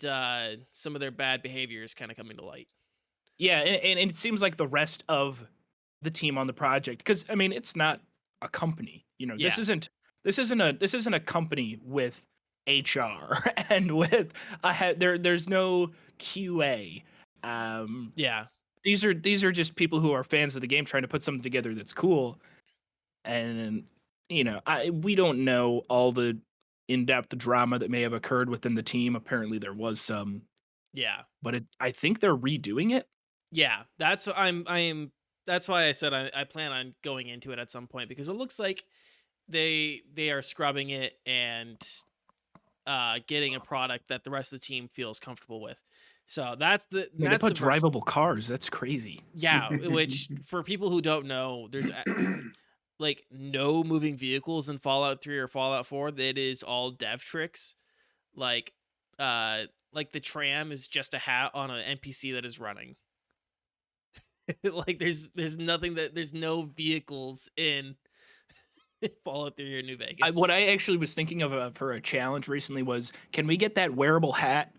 some of their bad behaviors kind of coming to light. Yeah, and it seems like the rest of the team on the project, because I mean, it's not a company, this isn't a company with HR and with there's no QA. Yeah, these are just people who are fans of the game trying to put something together that's cool. And we don't know all the in-depth drama that may have occurred within the team. Apparently there was some. Yeah, but I think they're redoing it. Yeah, that's that's why I said I plan on going into it at some point, because it looks like they are scrubbing it and getting a product that the rest of the team feels comfortable with. So they put drivable cars. That's crazy. Yeah, which for people who don't know, there's like no moving vehicles in Fallout 3 or Fallout 4. That is all dev tricks. Like the tram is just a hat on an NPC that is running. Like there's no vehicles in Fallout 3 or New Vegas. What I actually was thinking of for a challenge recently was, can we get that wearable hat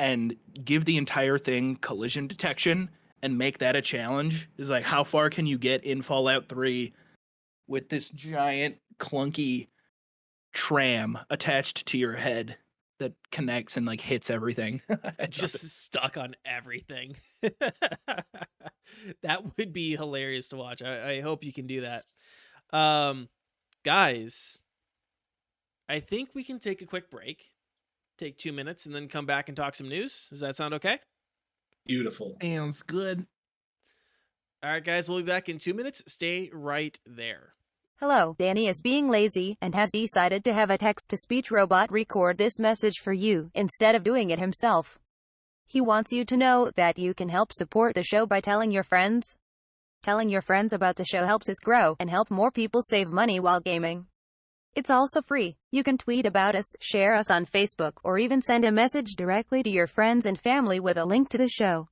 and give the entire thing collision detection and make that a challenge? Is like, how far can you get in Fallout 3 with this giant clunky tram attached to your head that connects and like hits everything? Just stuck on everything. That would be hilarious to watch. I hope you can do that. Guys, I think we can take a quick break, take 2 minutes, and then come back and talk some news. Does that sound okay? Beautiful. Sounds good. All right, guys, we'll be back in 2 minutes. Stay right there. Hello, Danny is being lazy and has decided to have a text-to-speech robot record this message for you instead of doing it himself. He wants you to know that you can help support the show by telling your friends. Telling your friends about the show helps us grow and help more people save money while gaming. It's also free. You can tweet about us, share us on Facebook, or even send a message directly to your friends and family with a link to the show.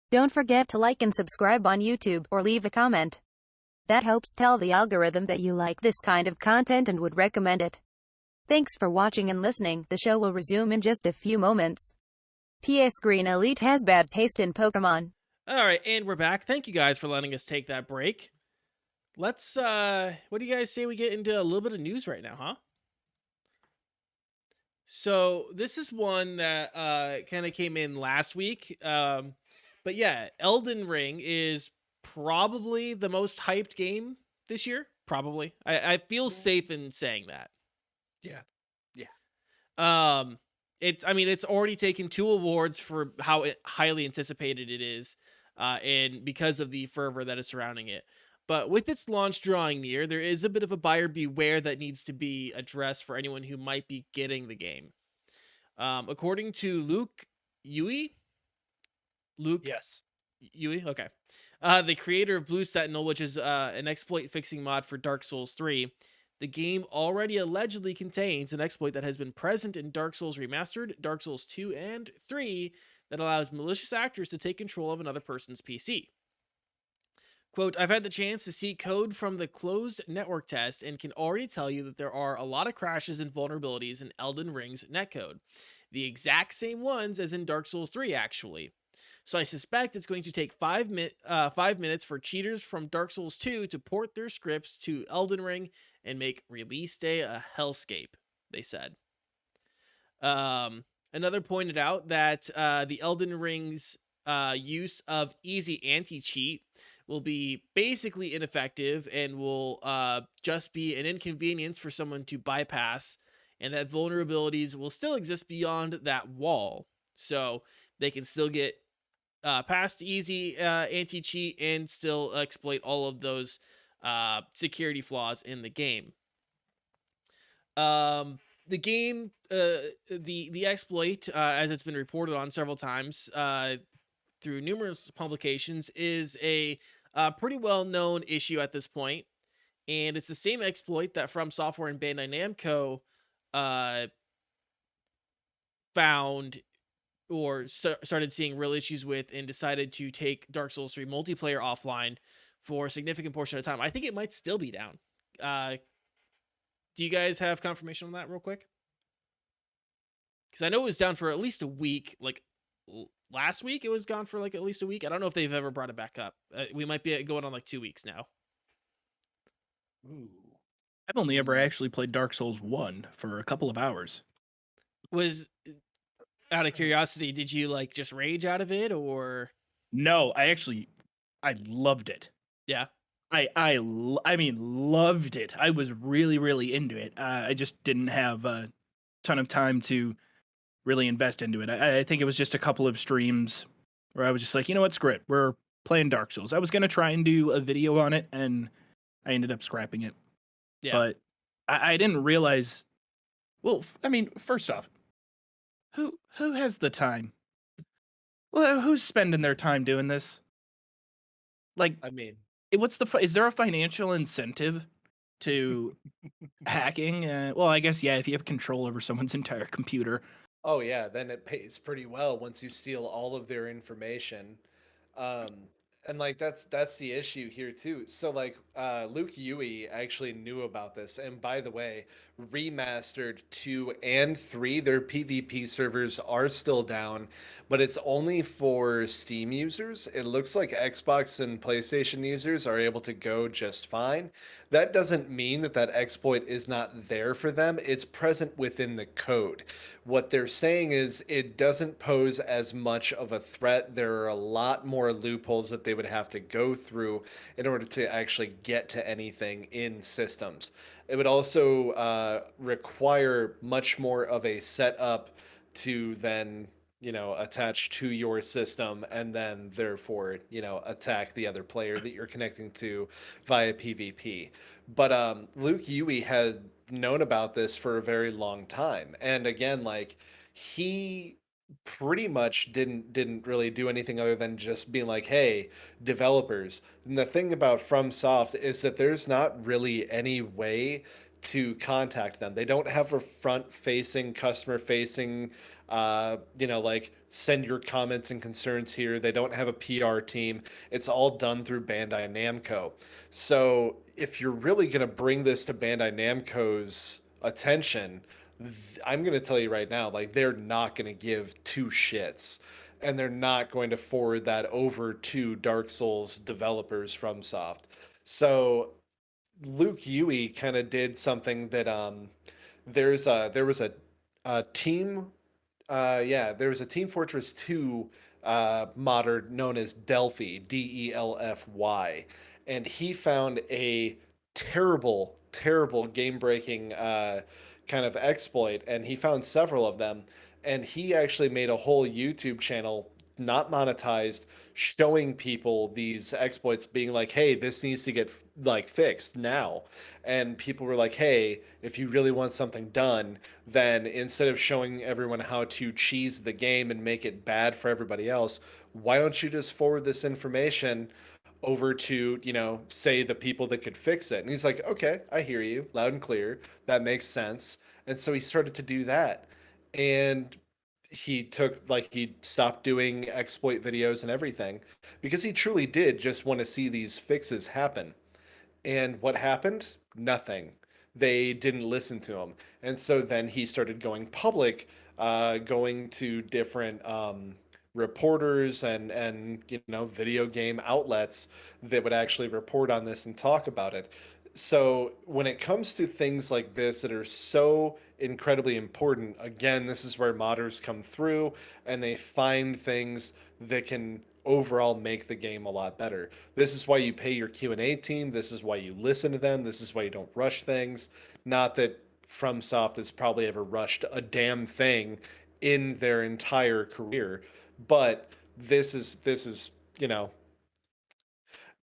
Don't forget to like and subscribe on YouTube, or leave a comment. That helps tell the algorithm that you like this kind of content and would recommend it. Thanks for watching and listening. The show will resume in just a few moments. P.S. Green Elite has bad taste in Pokemon. All right, and we're back. Thank you guys for letting us take that break. Let's, what do you guys say we get into a little bit of news right now, huh? So this is one that kind of came in last week. But yeah, Elden Ring is probably the most hyped game this year. Probably. I feel safe in saying that. Yeah. Um, it's already taken 2 awards for how highly anticipated it is, and because of the fervor that is surrounding it. But with its launch drawing near, there is a bit of a buyer beware that needs to be addressed for anyone who might be getting the game. According to Luke Yes. Yui, okay, the creator of Blue Sentinel, which is an exploit fixing mod for Dark Souls 3, the game already allegedly contains an exploit that has been present in Dark Souls Remastered, Dark Souls 2, and 3 that allows malicious actors to take control of another person's PC. Quote, I've had the chance to see code from the closed network test and can already tell you that there are a lot of crashes and vulnerabilities in Elden Ring's netcode. The exact same ones as in Dark Souls 3, actually. So I suspect it's going to take 5 minutes for cheaters from Dark Souls 2 to port their scripts to Elden Ring and make release day a hellscape, they said. Another pointed out that the Elden Ring's use of easy anti-cheat will be basically ineffective and will just be an inconvenience for someone to bypass, and that vulnerabilities will still exist beyond that wall. So they can still get past easy anti-cheat and still exploit all of those security flaws in the game. The game, the exploit, as it's been reported on several times through numerous publications, is a pretty well-known issue at this point, and it's the same exploit that From Software and Bandai Namco found or started seeing real issues with and decided to take Dark Souls 3 multiplayer offline for a significant portion of the time. I think it might still be down. Do you guys have confirmation on that real quick? Because I know it was down for at least a week. Like last week, it was gone for like at least a week. I don't know if they've ever brought it back up. We might be going on like 2 weeks now. Ooh. I've only ever actually played Dark Souls 1 for a couple of hours. Was out of curiosity, did you like just rage out of it or? No, I loved it. Yeah. I mean, loved it. I was really, really into it. I just didn't have a ton of time to really invest into it. I think it was just a couple of streams where I was just like, you know what, screw it. We're playing Dark Souls. I was going to try and do a video on it, and I ended up scrapping it. Yeah. But I didn't realize... Well, I mean, first off, who has the time? Well, who's spending their time doing this? Like, I mean, is there a financial incentive to hacking? Well, I guess, yeah, if you have control over someone's entire computer. oh yeah, then it pays pretty well once you steal all of their information. Um, and like that's the issue here too. So like Luke Yui actually knew about this. And by the way, remastered 2 and 3, their PvP servers are still down, but it's only for Steam users. It looks like Xbox and PlayStation users are able to go just fine. That doesn't mean that that exploit is not there for them. It's present within the code. What they're saying is it doesn't pose as much of a threat. There are a lot more loopholes that they would have to go through in order to actually get to anything in systems. It would also require much more of a setup to then, attach to your system and then therefore, attack the other player that you're connecting to via PvP. But Luke Yui had known about this for a very long time. And again, like he pretty much didn't really do anything other than just being like, hey, developers. And the thing about FromSoft is that there's not really any way to contact them. They don't have a front facing, customer facing, like send your comments and concerns here. They don't have a PR team. It's all done through Bandai Namco. So if you're really going to bring this to Bandai Namco's attention, I'm going to tell you right now, like they're not going to give 2 shits, and they're not going to forward that over to Dark Souls developers from Soft. So Luke Yui kind of did something that there was a Team yeah, there was a Team Fortress 2 modder known as Delphi, Delfy, and he found a terrible, terrible game-breaking kind of exploit, and he found several of them, and he actually made a whole YouTube channel, not monetized, showing people these exploits, being like, "Hey, this needs to get like fixed now," and people were like, "Hey, if you really want something done, then instead of showing everyone how to cheese the game and make it bad for everybody else, why don't you just forward this information over to, say the people that could fix it?" And he's like, "Okay, I hear you loud and clear. That makes sense." And so he started to do that. And he stopped doing exploit videos and everything because he truly did just want to see these fixes happen. And what happened? Nothing. They didn't listen to him. And so then he started going public, going to different reporters and video game outlets that would actually report on this and talk about it. So when it comes to things like this that are so incredibly important, again, this is where modders come through and they find things that can overall make the game a lot better. This is why you pay your Q&A team. This is why you listen to them. This is why you don't rush things. Not that FromSoft has probably ever rushed a damn thing in their entire career, but this is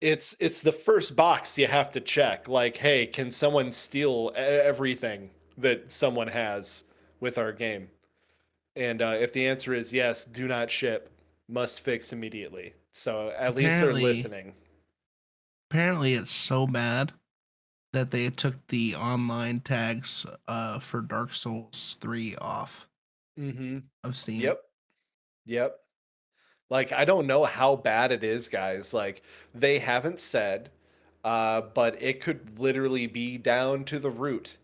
it's the first box you have to check. Like, hey, can someone steal everything that someone has with our game? And if the answer is yes, do not ship, must fix immediately. So at least they're Apparently, listening. apparently it's so bad that they took the online tags for Dark Souls 3 off Mm-hmm. of Steam. Yep. Yep. Like, I don't know how bad it is, guys. Like, they haven't said, but it could literally be down to the root.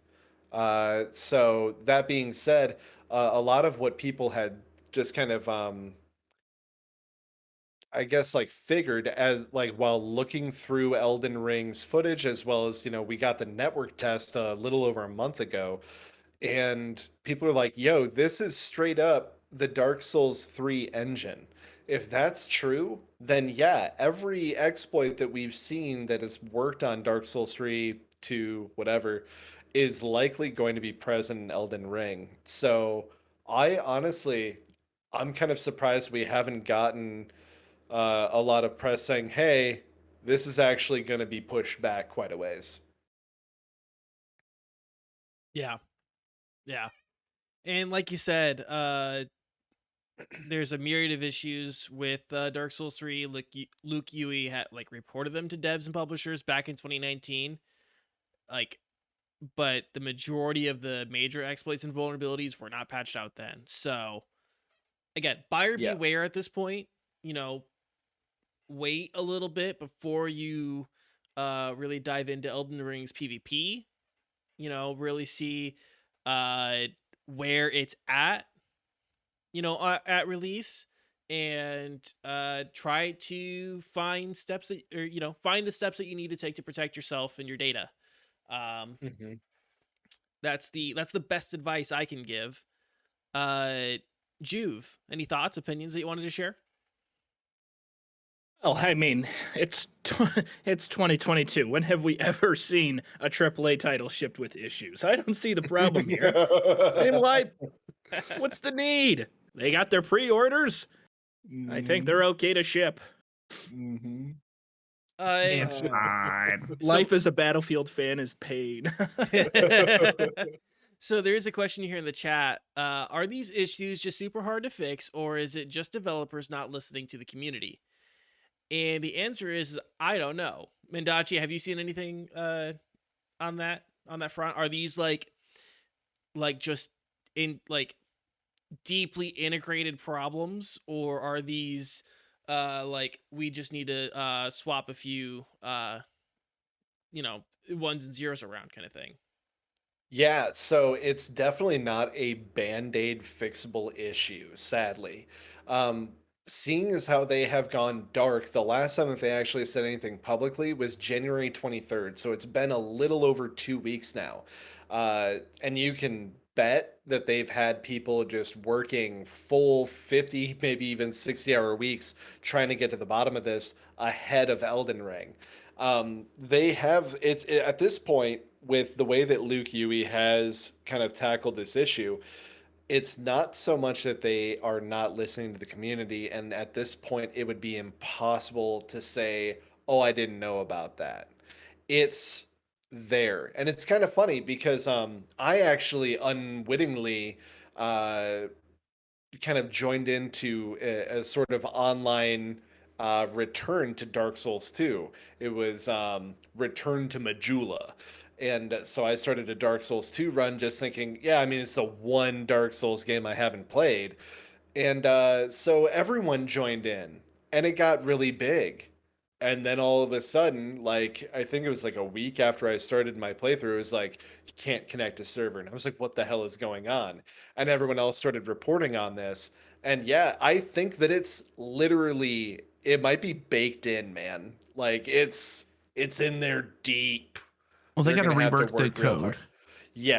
So that being said, a lot of what people had just kind of, I guess, like figured as like while looking through Elden Ring's footage, as well as we got the network test a little over a month ago, and people are like, "Yo, this is straight up the Dark Souls 3 engine." If that's true, then yeah, every exploit that we've seen that has worked on Dark Souls 3 to whatever is likely going to be present in Elden Ring. So, I honestly, I'm kind of surprised we haven't gotten a lot of press saying, "Hey, this is actually going to be pushed back quite a ways." Yeah. Yeah. And like you said, there's a myriad of issues with Dark Souls 3. Luke Huey had like reported them to devs and publishers back in 2019. Like, but the majority of the major exploits and vulnerabilities were not patched out then. So again, buyer Yeah. beware at this point. You know, wait a little bit before you really dive into Elden Ring's PvP. Really see uh where it's at, at release, and try to find steps that, or find the steps that you need to take to protect yourself and your data. um Hmm. that's the best advice I can give. uh Joov, any thoughts, opinions that you wanted to share? Well, I mean, it's 2022. When have we ever seen a AAA title shipped with issues? I don't see the problem here. I mean, what's the need? They got their pre-orders. I think they're okay to ship. Mm-hmm. It's uh fine. Life as a Battlefield fan is pain. So there is a question here in the chat. Are these issues just super hard to fix, or is it just developers not listening to the community? And the answer is, I don't know. Mendachi, have you seen anything on that front? Are these like just in like deeply integrated problems, or are these like we just need to swap a few ones and zeros around kind of thing? Yeah, so it's definitely not a band-aid fixable issue, sadly. Um, Seeing as how they have gone dark, the last time that they actually said anything publicly was January 23rd, so it's been a little over 2 weeks now. And you can bet that they've had people just working full 50, maybe even 60-hour weeks trying to get to the bottom of this ahead of Elden Ring. They have at this point, with the way that Luke Huey has kind of tackled this issue, it's not so much that they are not listening to the community, and at this point it would be impossible to say, oh, I didn't know about that. It's there. And it's kind of funny because I actually unwittingly uh kind of joined into a sort of online return to Dark Souls 2. It was Return to Majula. And so I started a Dark Souls 2 run just thinking, yeah, I mean, it's the one Dark Souls game I haven't played. And so everyone joined in, and it got really big. And then all of a sudden, like, I think it was like a week after I started my playthrough, it was like, you can't connect to server. And I was like, what the hell is going on? And everyone else started reporting on this. And yeah, I think that it's literally, it might be baked in, man. Like, it's in there deep. Well, they They're got to gonna have to rework the work real hard. code.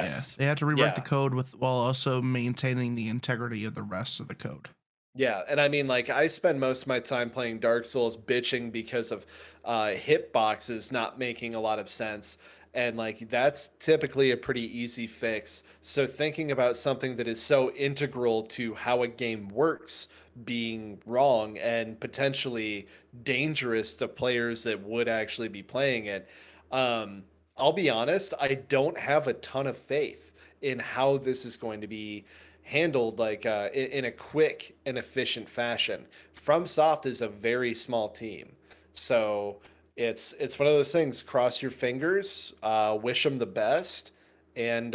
Yeah, Yes. they have to rework the Yeah. code while also maintaining the integrity of the rest of the code. Yeah, and I mean, like, I spend most of my time playing Dark Souls bitching because of hitboxes not making a lot of sense. And, like, that's typically a pretty easy fix. So, thinking about something that is so integral to how a game works being wrong and potentially dangerous to players that would actually be playing it, um, I'll be honest, I don't have a ton of faith in how this is going to be handled like in a quick and efficient fashion. FromSoft is a very small team, so it's one of those things. Cross your fingers, wish them the best, and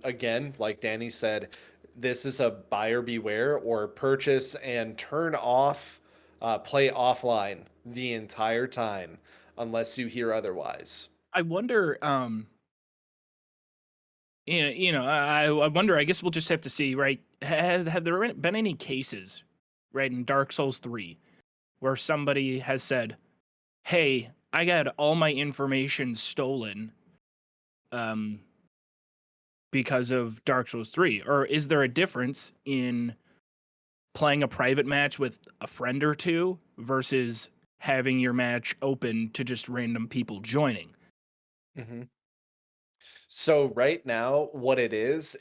again, like Danny said, this is a buyer beware or purchase and turn off, play offline the entire time unless you hear otherwise. I wonder, I wonder. I guess we'll just have to see, right? Have there been any cases, right, in Dark Souls 3 where somebody has said, "Hey, I got all my information stolen, um, because of Dark Souls 3," or is there a difference in playing a private match with a friend or two versus having your match open to just random people joining? Mm-hmm. So right now, what it is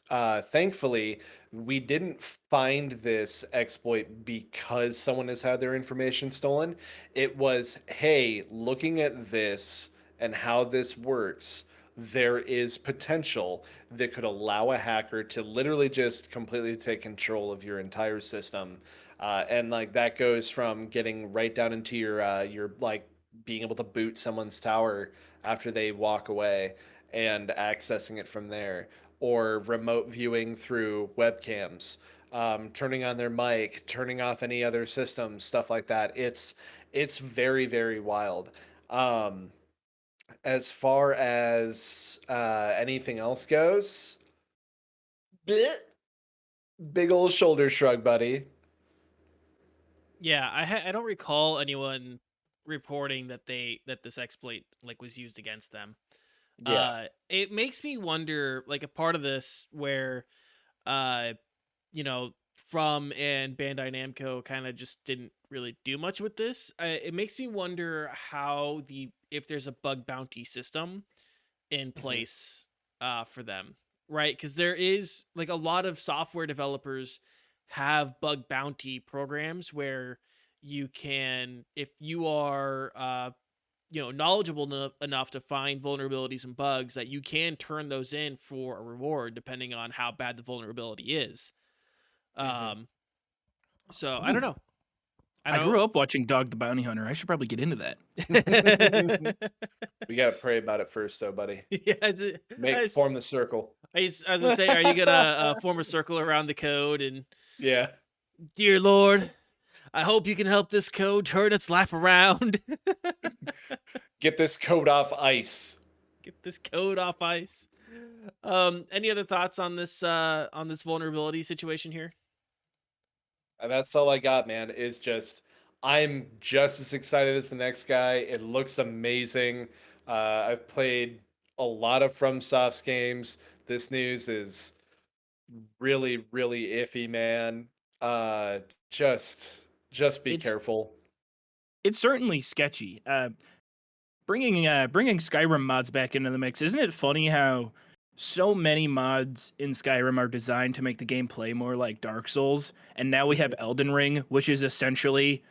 thankfully we didn't find this exploit because someone has had their information stolen. It was, hey, looking at this and how this works, there is potential that could allow a hacker to literally just completely take control of your entire system. And like that goes from getting right down into your like being able to boot someone's tower after they walk away and accessing it from there, or remote viewing through webcams, turning on their mic, turning off any other systems, stuff like that. It's very very wild. Um, as far as anything else goes, bleh, big old shoulder shrug, buddy. Yeah, I don't recall anyone reporting that this exploit like was used against them. Yeah. It makes me wonder, like, a part of this where uh you know, From and Bandai Namco kind of just didn't really do much with this. It makes me wonder how if there's a bug bounty system in Mhm. place for them, right? Because there is like a lot of software developers have bug bounty programs where you can, if you are knowledgeable enough to find vulnerabilities and bugs, that you can turn those in for a reward depending on how bad the vulnerability is. Mhm. um so I don't Ooh, know. I I grew don't. up watching Dog the Bounty Hunter. I should probably get into that. We gotta pray about it first, though, buddy. Yeah, Form the circle. I was gonna say, are you gonna form a circle around the code and, Yeah. dear Lord, I hope you can help this code turn its life around. Get this code off ice. Get this code off ice. Any other thoughts on this vulnerability situation here? And that's all I got, man. Is just I'm just as excited as the next guy. It looks amazing. I've played a lot of FromSoft's games. This news is really, really iffy, man. Uh, just be It's careful. it's certainly sketchy. Bringing Skyrim mods back into the mix, isn't it funny how so many mods in Skyrim are designed to make the game play more like Dark Souls, and now we have Elden Ring, which is essentially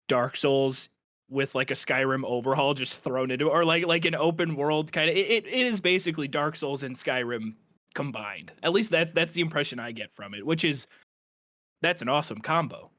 Dark Souls with like a Skyrim overhaul just thrown into, or like an open world kind of. It is basically Dark Souls and Skyrim combined. At least that's the impression I get from it, which is that's an awesome combo.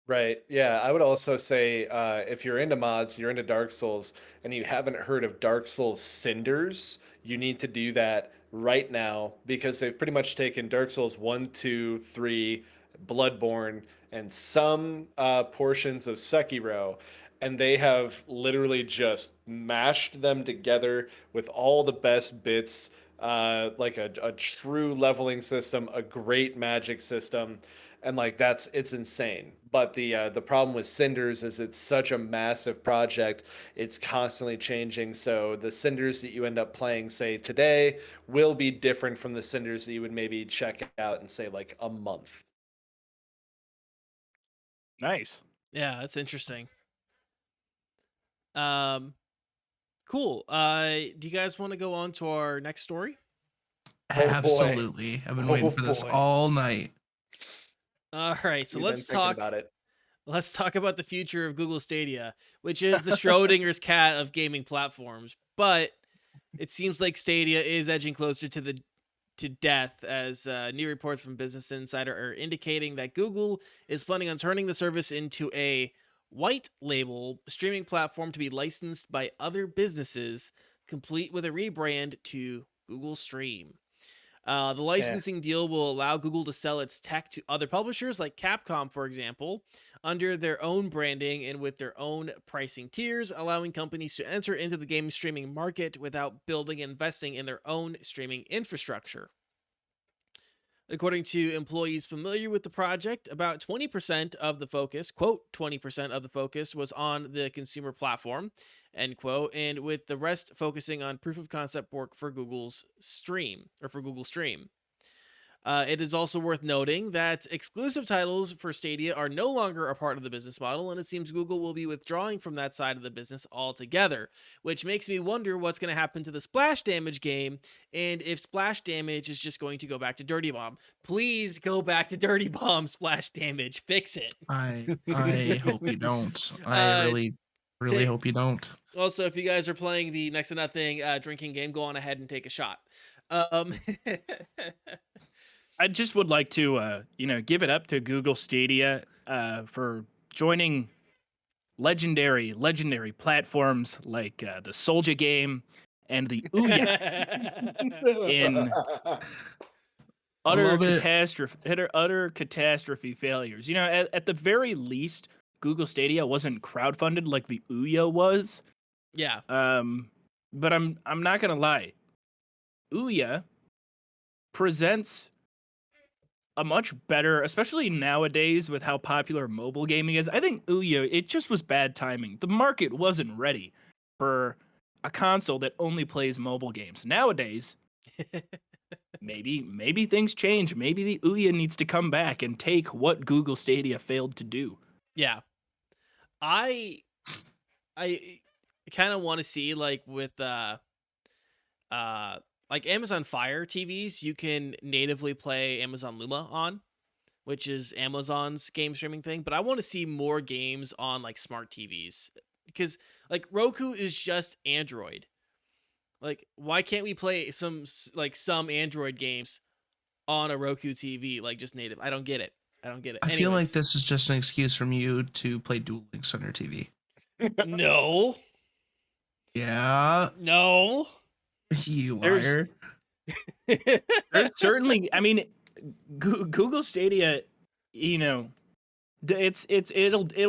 Right. Yeah. I would also say if you're into mods, you're into Dark Souls, and you haven't heard of Dark Souls Cinders, you need to do that right now because they've pretty much taken Dark Souls 1, 2, 3, Bloodborne, and some portions of Sekiro, and they have literally just mashed them together with all the best bits. Like a true leveling system, a great magic system, and like that's it's insane. But the problem with Cinders is it's such a massive project. It's constantly changing. So the Cinders that you end up playing, say today, will be different from the Cinders that you would maybe check out in say like a month. Nice. Yeah, that's interesting. Um, cool. Do you guys want to go on to our next story? Oh boy. Absolutely. I've been waiting Oh for this boy. all night. All right, so We've been thinking about it. let's talk about the future of Google Stadia, which is the Schrodinger's cat of gaming platforms. But it seems like Stadia is edging closer to death, as new reports from Business Insider are indicating that Google is planning on turning the service into a white label streaming platform to be licensed by other businesses, complete with a rebrand to Google Stream. The licensing deal will allow Google to sell its tech to other publishers like Capcom, for example, under their own branding and with their own pricing tiers, allowing companies to enter into the game streaming market without building and investing in their own streaming infrastructure. According to employees familiar with the project, about 20% of the focus, quote, 20% of the focus was on the consumer platform, end quote, and with the rest focusing on proof of concept work for Google's Stream, or for Google Stream. It is also worth noting that exclusive titles for Stadia are no longer a part of the business model, and it seems Google will be withdrawing from that side of the business altogether, which makes me wonder what's going to happen to the Splash Damage game, and if Splash Damage is just going to go back to Dirty Bomb. Please go back to Dirty Bomb, Splash Damage. Fix it. I hope you don't. I really ta- hope you don't. Also, if you guys are playing the Next to Nothing drinking game, go on ahead and take a shot. Um, I just would like to, give it up to Google Stadia for joining legendary platforms like the Soldier game and the Ouya in utter love it. catastrophe failures. You know, at the very least, Google Stadia wasn't crowdfunded like the Ouya was. yeah. But I'm not gonna lie, Ouya presents a much better, especially nowadays with how popular mobile gaming is. I think Ouya, it just was bad timing. The market wasn't ready for a console that only plays mobile games. Nowadays, maybe things change. Maybe the Ouya needs to come back and take what Google Stadia failed to do. Yeah. I kind of want to see, like, with like Amazon Fire TVs, you can natively play Amazon Luma on, which is Amazon's game streaming thing, but I want to see more games on like smart TVs, because like Roku is just Android. Like, why can't we play some Android games on a Roku TV, like just native? I don't get it. I feel like Anyways. this is just an excuse from you to play Duel Links on your TV. No. Yeah, No. you There's- liar. There's certainly, I mean, Google Stadia, it'll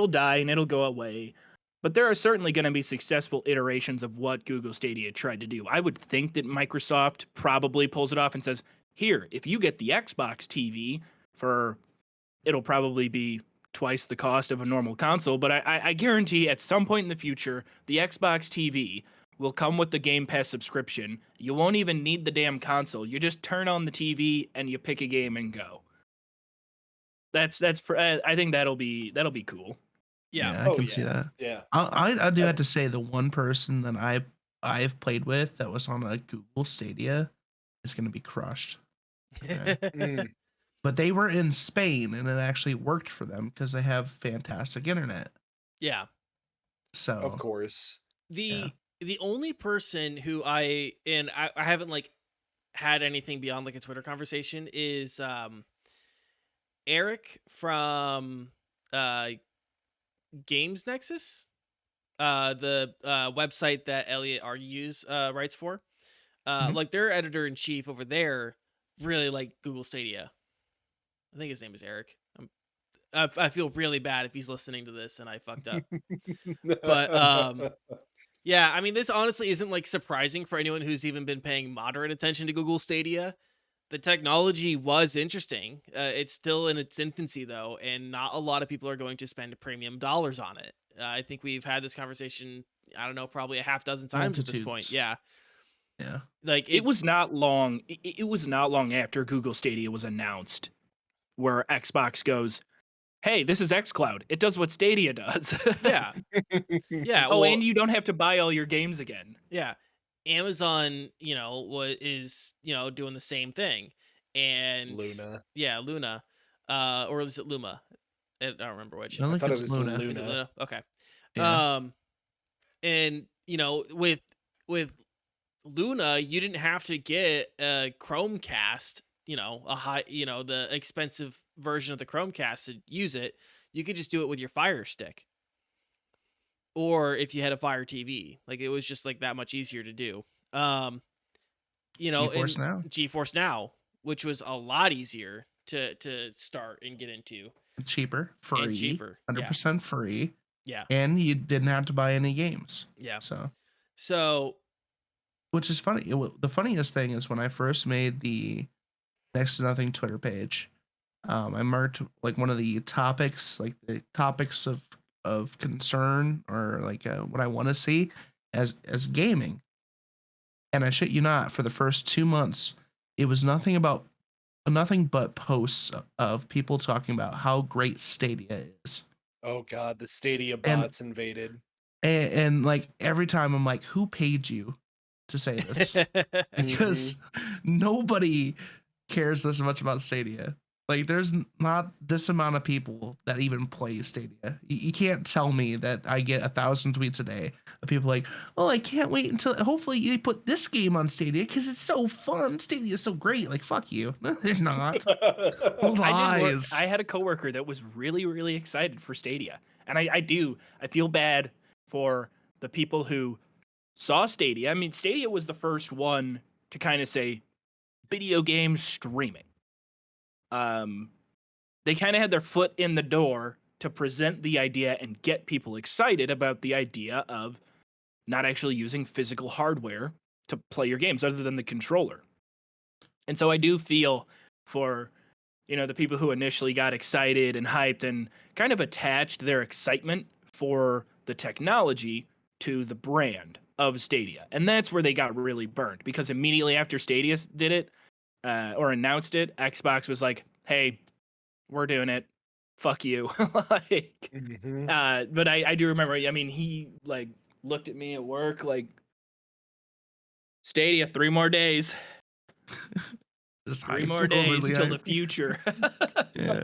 die and it'll go away. But there are certainly going to be successful iterations of what Google Stadia tried to do. I would think that Microsoft probably pulls it off and says, "Here, if you get the Xbox TV it'll probably be twice the cost of a normal console, but I guarantee at some point in the future, the Xbox TV will come with the Game Pass subscription. You won't even need the damn console. You just turn on the TV and you pick a game and go. I think that'll be cool. Yeah. I Oh, can see yeah. that. Yeah. I do have to say the one person that I've played with that was on a Google Stadia is going to be crushed. Okay. Mm. But they were in Spain and it actually worked for them because they have fantastic internet. Yeah. So Of course. The only person who I haven't like had anything beyond like a Twitter conversation is Eric from Games Nexus, the website that Elliot argues writes for. Mhm. Like their editor in chief over there really like Google Stadia. I think his name is Eric. I feel really bad if he's listening to this and I fucked up. But yeah, I mean, this honestly isn't like surprising for anyone who's even been paying moderate attention to Google Stadia. The technology was interesting. It's still in its infancy though, and not a lot of people are going to spend premium dollars on it. I think we've had this conversation, I don't know, probably a half dozen times at this point. Multitudes. Yeah. yeah. Like It was not long. It was not long after Google Stadia was announced, where Xbox goes, "Hey, this is XCloud. It does what Stadia does." yeah. Yeah. Oh, well, and you don't have to buy all your games again. yeah. Amazon, is, doing the same thing. And Luna. Yeah, Luna. Or is it Luma? I don't remember which. I don't I think thought it it's was Luna. Luna. Is it Luna? Okay. Yeah. And with Luna, you didn't have to get a Chromecast, a high, the expensive version of the Chromecast to use it. You could just do it with your Fire Stick. Or if you had a Fire TV, like it was just like that much easier to do. GeForce Now. GeForce Now, which was a lot easier to start and get into. Cheaper, free, And cheaper, yeah. 100% free, Yeah. and you didn't have to buy any games. Yeah. So, So which is funny. The funniest thing is when I first made the Next to Nothing Twitter page, I marked like one of the topics, like the topics of concern or like what I want to see as gaming. And I shit you not, for the first 2 months, it was nothing but posts of people talking about how great Stadia is. Oh god, the Stadia And- bots invaded. And like every time I'm like, who paid you to say this? Because nobody cares this much about Stadia. Like there's not this amount of people that even play Stadia. You can't tell me that I get 1,000 tweets a day of people like, oh, I can't wait until hopefully you put this game on Stadia because it's so fun. Stadia is so great. Like fuck you. No, they're not. Lies. I had a coworker that was really, really excited for Stadia. And I feel bad for the people who saw Stadia. I mean, Stadia was the first one to kind of say video game streaming. They kind of had their foot in the door to present the idea and get people excited about the idea of not actually using physical hardware to play your games other than the controller. And so I do feel for, the people who initially got excited and hyped and kind of attached their excitement for the technology to the brand of Stadia. And that's where they got really burned, because immediately after Stadia did it or announced it, Xbox was like, hey, we're doing it. Fuck you. Like, but I do remember, I mean, he like looked at me at work like, Stadia, 3 more days. Just 3 hyped, more days overly till the hyped. future. Yeah.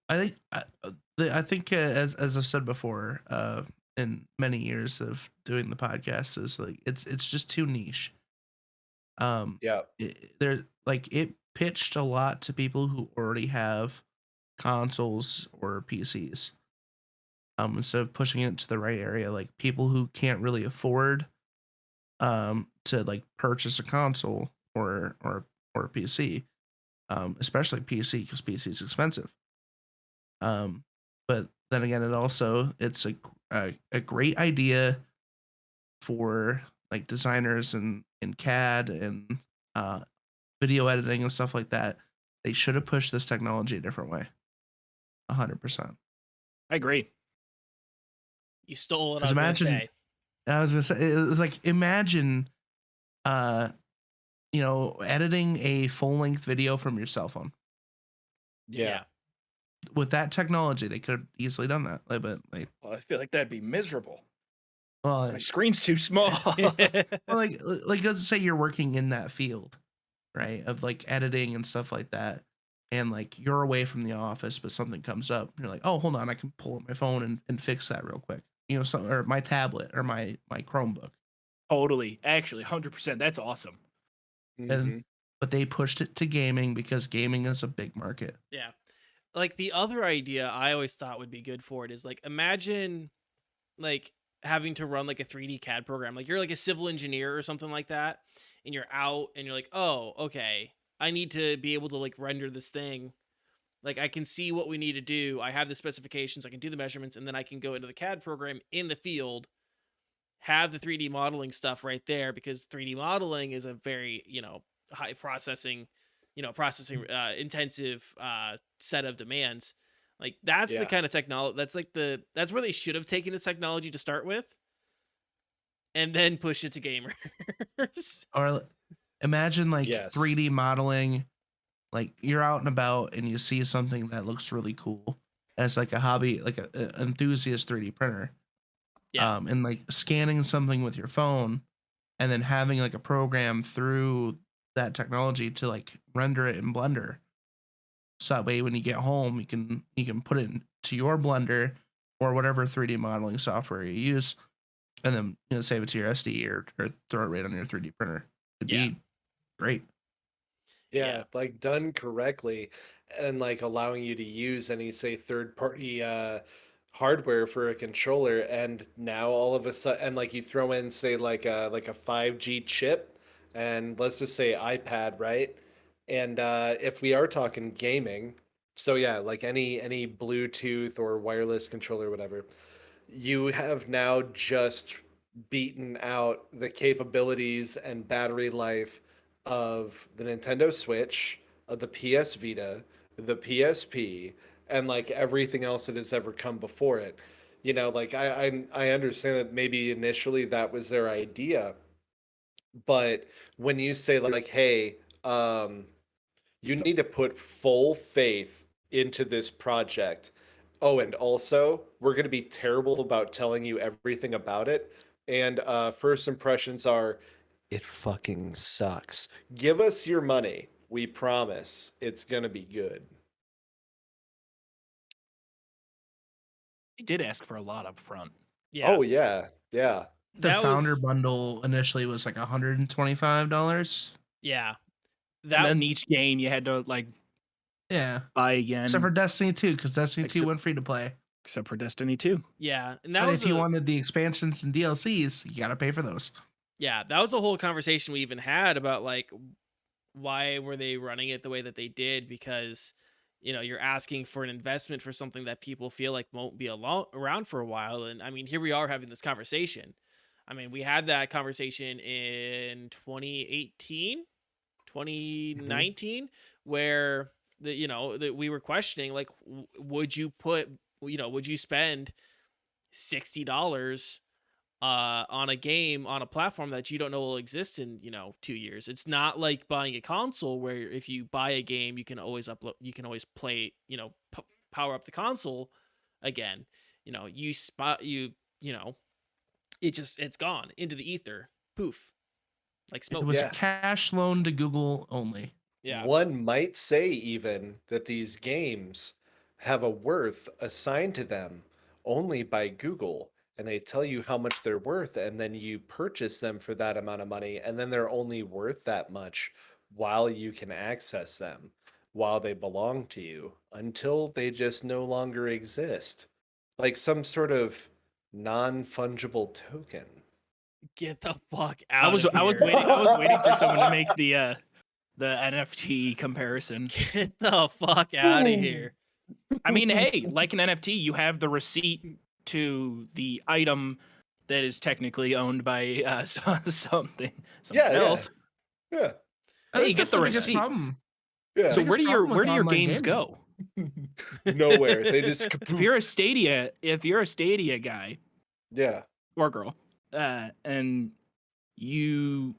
I think as I've said before, in many years of doing the podcast, is like it's just too niche. Yeah. It pitched a lot to people who already have consoles or PCs. Instead of pushing it to the right area, like people who can't really afford to like purchase a console or a PC, especially PC because PC is expensive. But then again, it's a great idea for like designers and CAD and video editing and stuff like that. They should have pushed this technology a different way. 100%. I agree. You stole what I Because was going to imagine- say. I was gonna say, it was like, imagine, uh, editing a full length video from your cell phone. Yeah. With that technology, they could have easily done that. Well, I feel like that'd be miserable. Well, My screen's too small. let's say you're working in that field, right? Of like editing and stuff like that. And like you're away from the office, but something comes up. And you're like, oh, hold on, I can pull up my phone and fix that real quick. Or my tablet or my Chromebook. Totally. Actually, 100%. That's awesome. Mhm. But they pushed it to gaming because gaming is a big market. Yeah. Like the other idea I always thought would be good for it is like imagine like having to run like a 3D CAD program. Like you're like a civil engineer or something like that, and you're out and you're like, oh, okay, I need to be able to like render this thing. Like I can see what we need to do. I have the specifications, I can do the measurements, and then I can go into the CAD program in the field, have the 3D modeling stuff right there because 3D modeling is a very, high processing, intensive set of demands. Like that's the Yeah. kind of technology that's where they should have taken this technology to start with and then push it to gamers. Or imagine like Yes. 3D modeling, like you're out and about and you see something that looks really cool as like a hobby, like a enthusiast 3D printer. Yeah. And like scanning something with your phone and then having like a program through that technology to like render it in Blender. So that way when you get home, you can put it into your Blender or whatever 3D modeling software you use, and then save it to your SD or throw it right on your 3D printer. It'd Yeah. be great. Yeah, like done correctly and like allowing you to use any say third party hardware for a controller, and now all of a sudden, and like you throw in say like a 5G chip, and let's just say iPad, right? And if we are talking gaming, so yeah, like any Bluetooth or wireless controller, whatever, you have now just beaten out the capabilities and battery life of the Nintendo Switch, of the PS Vita, the PSP, and like everything else that has ever come before it. Like I understand that maybe initially that was their idea, but when you say like, hey, you need to put full faith into this project. Oh, and also, we're going to be terrible about telling you everything about it. And first impressions are, it fucking sucks. Give us your money. We promise it's going to be good. He did ask for a lot up front. Yeah. Oh, yeah. Yeah. The That founder was- bundle initially was like $125. Yeah. And then each game you had to like Yeah. buy again. Except for Destiny 2, because Destiny 2 Except- went free to play. Except for Destiny 2. Yeah. And that But was if you wanted the expansions and DLCs, you gotta pay for those. Yeah, that was a whole conversation we even had about like why were they running it the way that they did, because you're asking for an investment for something that people feel like won't be around for a while. And I mean, here we are having this conversation. I mean, we had that conversation in 2018, 2019, where that we were questioning like, would you spend $60 on a game on a platform that you don't know will exist in 2 years? It's not like buying a console where if you buy a game you can always upload, you can always play, power up the console again. It's gone into the ether, poof, like smoke. It was Yeah. a cash loan to Google only. Yeah. One might say even that these games have a worth assigned to them only by Google, and they tell you how much they're worth, and then you purchase them for that amount of money, and then they're only worth that much while you can access them, while they belong to you, until they just no longer exist. Like some sort of non-fungible token. Get the fuck out I was of here. I was waiting for someone to make the NFT comparison. Get the fuck out of here. I mean, hey, like an NFT, you have the receipt to the item that is technically owned by something Yeah, yeah. else. Yeah. I Hey, think get that's the biggest receipt. problem. Yeah. So Biggest where do problem with your online games gaming. go? Nowhere. They just If you're a Stadia guy yeah. or girl, and you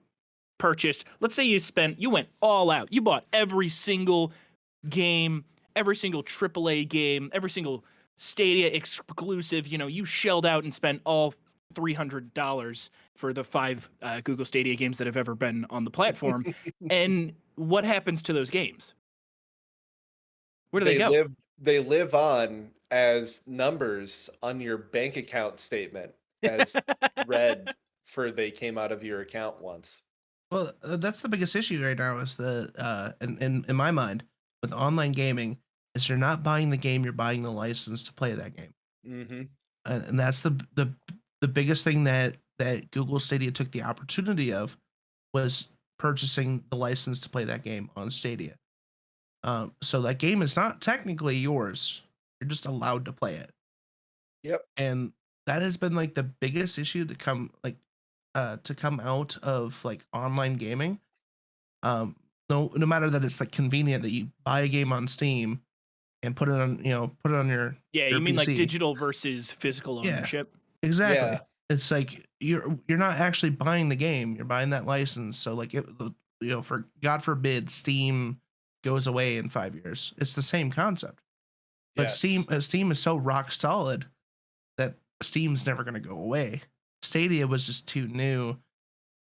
purchased, let's say you went all out. You bought every single game, every single AAA game, every single Stadia exclusive. You shelled out and spent all $300 for the 5 Google Stadia games that have ever been on the platform. And what happens to those games? Where do they go? They live on as numbers on your bank account statement as red for they came out of your account once. Well, that's the biggest issue right now is in my mind with online gaming is you're not buying the game, you're buying the license to play that game. Mm-hmm. And that's the biggest thing that Google Stadia took the opportunity of was purchasing the license to play that game on Stadia. So that game is not technically yours. You're just allowed to play it. Yep. And that has been like the biggest issue to come out of like online gaming. No matter that it's like convenient that you buy a game on Steam and put it on your You mean like PC. digital versus physical Yeah. ownership? Exactly. Yeah. It's like you're not actually buying the game, you're buying that license. So like for God forbid Steam goes away in 5 years. It's the same concept. But Yes. Steam is so rock solid that Steam's never going to go away. Stadia was just too new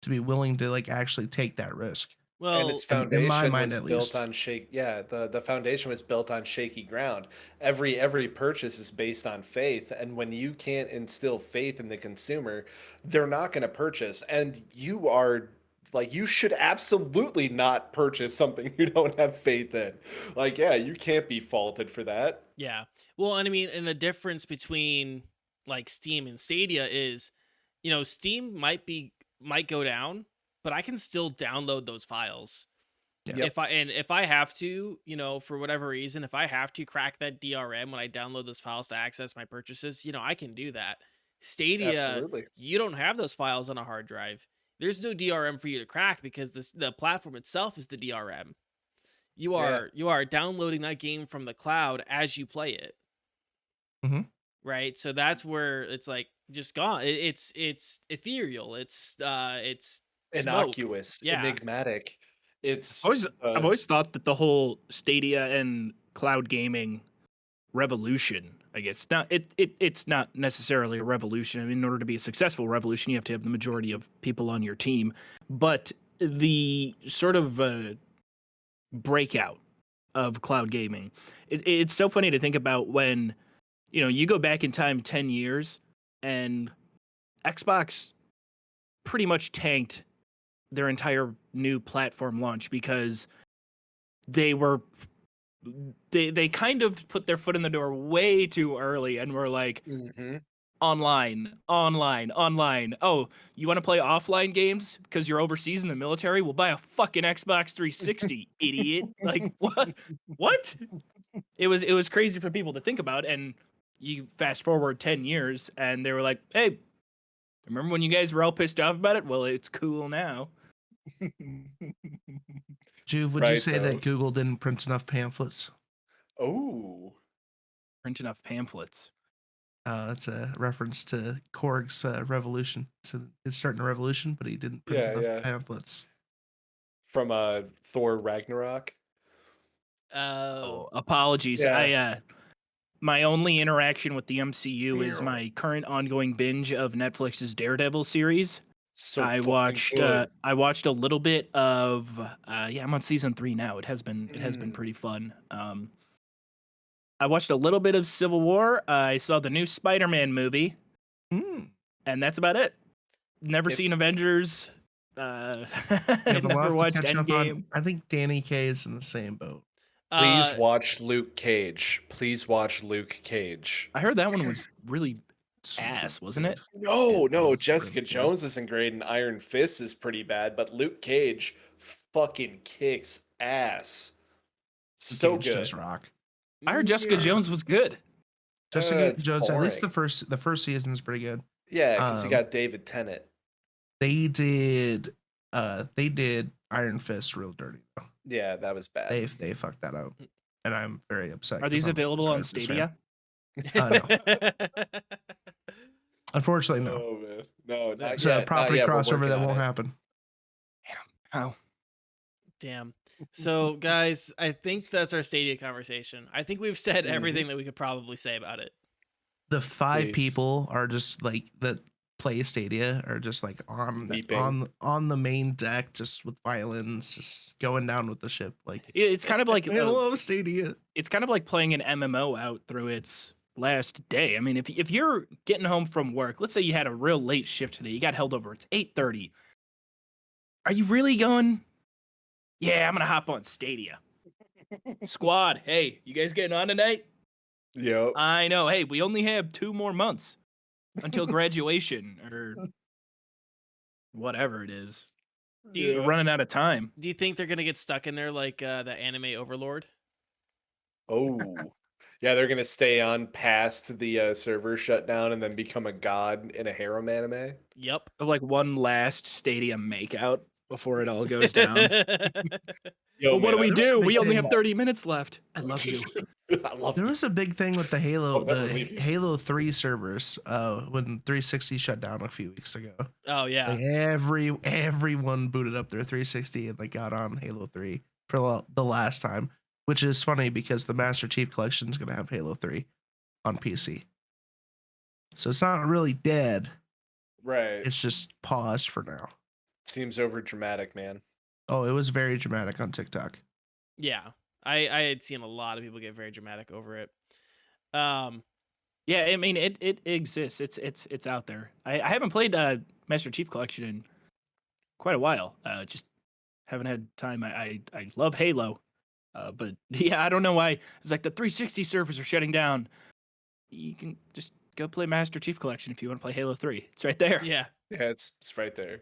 to be willing to like actually take that risk. Well, And its in foundation my mind, was at built least. on the foundation was built on shaky ground. Every purchase is based on faith, and when you can't instill faith in the consumer, they're not going to purchase. And you should absolutely not purchase something you don't have faith in. Like, yeah, you can't be faulted for that. yeah. Well, and I mean, and the difference between like Steam and Stadia is, Steam might go down, but I can still download those files. Yeah. Yep. If I have to, for whatever reason, if I have to crack that DRM when I download those files to access my purchases, I can do that. Stadia, Absolutely. you don't have those files on a hard drive. There's no DRM for you to crack because the platform itself is the DRM. You are downloading that game from the cloud as you play it. Mm-hmm. Right? So that's where it's like just gone. It's ethereal. It's smoke. Innocuous, Yeah. enigmatic. It's I've always thought that the whole Stadia and cloud gaming revolution, I guess, it's not necessarily a revolution. I mean, in order to be a successful revolution, you have to have the majority of people on your team. But the sort of breakout of cloud gaming, it's so funny to think about when, you go back in time 10 years and Xbox pretty much tanked their entire new platform launch because they kind of put their foot in the door way too early and were like, Mhm. online. Oh, you want to play offline games because you're overseas in the military? We'll buy a fucking Xbox 360, idiot. Like, what? It was crazy for people to think about. And you fast forward 10 years and they were like, hey, remember when you guys were all pissed off about it? Well, it's cool now. Joov, would you say that Google didn't print enough pamphlets? Oh. Print enough pamphlets. That's a reference to Korg's revolution. So it's starting a revolution, but he didn't print enough pamphlets. From Thor Ragnarok. Oh, apologies. Yeah. My only interaction with the MCU is my current ongoing binge of Netflix's Daredevil series. So I watched a little bit of I'm on season 3 now. It has been pretty fun. I watched a little bit of Civil War. I saw the new Spider-Man movie. And that's about it. Never seen Avengers. Never watched Endgame. I think Danny K is in the same boat. Please watch Luke Cage. I heard that one was really ass, wasn't it? No, Jessica Jones isn't great and Iron Fist is pretty bad, but Luke Cage fucking kicks ass. So good. Just rock. I heard Jessica Jones was good. Jessica Jones, boring. at least the first season is pretty good. Yeah, because you got David Tennant. They did Iron Fist real dirty though. Yeah, that was bad. They fucked that up, and I'm very upset. Are these available on Stadia? No. Unfortunately, no. Oh man, no, not It's yet. a Not property yet. We're crossover working that on won't it. happen. How? Damn. So, guys, I think that's our Stadia conversation. I think we've said everything that we could probably say about it. The 5 Please. people are just like that play Stadia are just like Weeping. on the main deck, just with violins, just going down with the ship. Like It's kind of like I love Stadia. it's kind of like playing an MMO out through its last day. I mean, if you're getting home from work, let's say you had a real late shift today, you got held over, it's 8:30. Are you really going? Yeah, I'm gonna hop on Stadia. Squad, hey, you guys getting on tonight? Yep. I know. Hey, we only have 2 more months until graduation or whatever it is. Do you, We're running out of time. do you think they're going to get stuck in there like the anime Overlord? Oh. Yeah, they're gonna stay on past the server shutdown and then become a god in a harem anime. Yep. Like one last Stadium makeout before it all goes down. Yo, But what do man, we there's a do? big We only thing. have 30 minutes left. I love you. I love There you. was a big thing with the Halo, I'll never the leave you. Halo 3 servers, when 360 shut down a few weeks ago. Oh, yeah. Like everyone booted up their 360 and like got on Halo 3 for the last time, which is funny because the Master Chief Collection is gonna have Halo 3 on PC. So it's not really dead. Right. It's just paused for now. Seems over dramatic, man. Oh, it was very dramatic on TikTok. Yeah. I had seen a lot of people get very dramatic over it. Um, Yeah, I mean it exists. It's out there. I haven't played Master Chief Collection in quite a while. Just haven't had time. I love Halo, but yeah, I don't know why. It's like the 360 servers are shutting down. You can just go play Master Chief Collection if you want to play Halo 3. It's right there. yeah. Yeah, it's right there.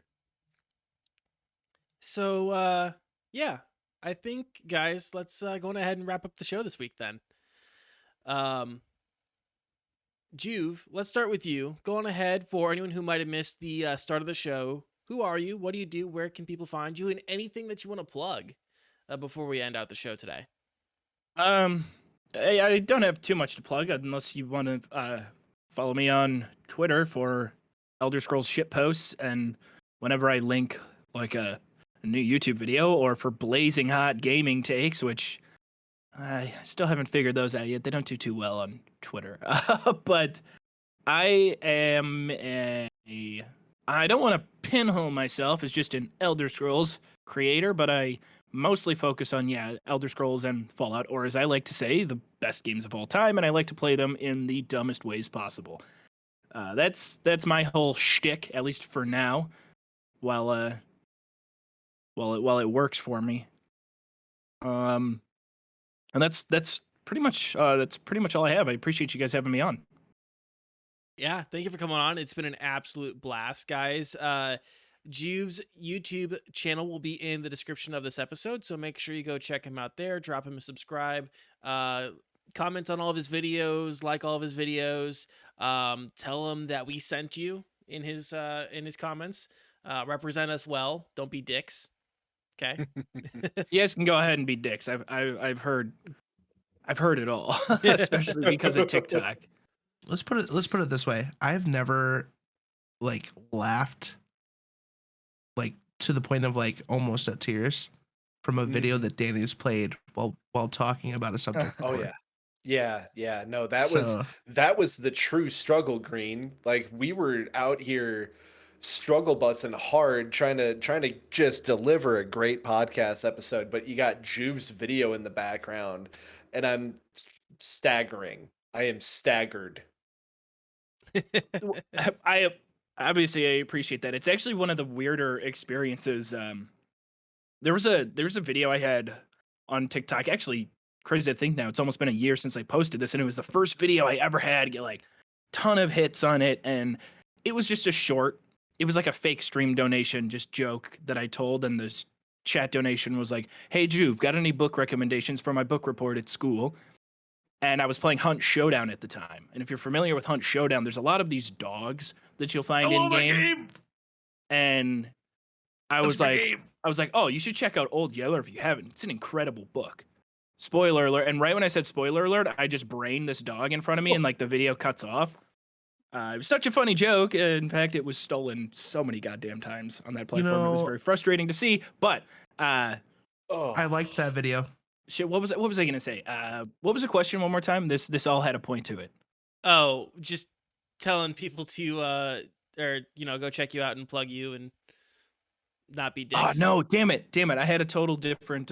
So, yeah, I think, guys, let's go on ahead and wrap up the show this week then. Joov, let's start with you. Go on ahead for anyone who might have missed the start of the show. Who are you? What do you do? Where can people find you? And anything that you want to plug before we end out the show today. I don't have too much to plug unless you want to follow me on Twitter for Elder Scrolls shit posts and whenever I link like a new YouTube video or for blazing hot gaming takes, which I still haven't figured those out yet. They don't do too well on Twitter. But I am I don't want to pinhole myself as just an Elder Scrolls creator, but I mostly focus on, Elder Scrolls and Fallout, or as I like to say, the best games of all time, and I like to play them in the dumbest ways possible. That's my whole shtick, at least for now, while it works for me. And that's pretty much all I have. I appreciate you guys having me on. Yeah, thank you for coming on. It's been an absolute blast, guys. Joov's YouTube channel will be in the description of this episode, so make sure you go check him out there. Drop him a subscribe. Comment on all of his videos, like all of his videos. Tell him that we sent you in his comments. Represent us well. Don't be dicks. Okay. You guys can go ahead and be dicks. I've heard it all, especially because of TikTok. Let's put it this way. I've never like laughed like to the point of like almost at tears from a video that Danny's played while talking about a subject. Oh before. yeah. No, that So- was the true struggle, Green. Like we were out here struggle busting hard trying to just deliver a great podcast episode, but you got Joov's video in the background and I'm staggering. I am staggered. I obviously I appreciate that. It's actually one of the weirder experiences. There was a video I had on TikTok. Actually, crazy to think now, it's almost been a year since I posted this, and it was the first video I ever had get like ton of hits on it, and it was just a short. It was like a fake stream donation, just joke that I told, and the chat donation was like, "Hey Joov, got any book recommendations for my book report at school?" And I was playing Hunt Showdown at the time. And if you're familiar with Hunt Showdown, there's a lot of these dogs that you'll find in game. And I was like, oh, you should check out Old Yeller if you haven't. It's an incredible book. Spoiler alert. And right when I said spoiler alert, I just brained this dog in front of me and like the video cuts off. It was such a funny joke. In fact, it was stolen so many goddamn times on that You platform. It was know, very frustrating to see. But Oh, I liked that video. shit, what was I gonna say? What was the question one more time? This all had a point to it. Oh, just telling people to or go check you out and plug you and not be Oh dicks. no, damn it. I had a total different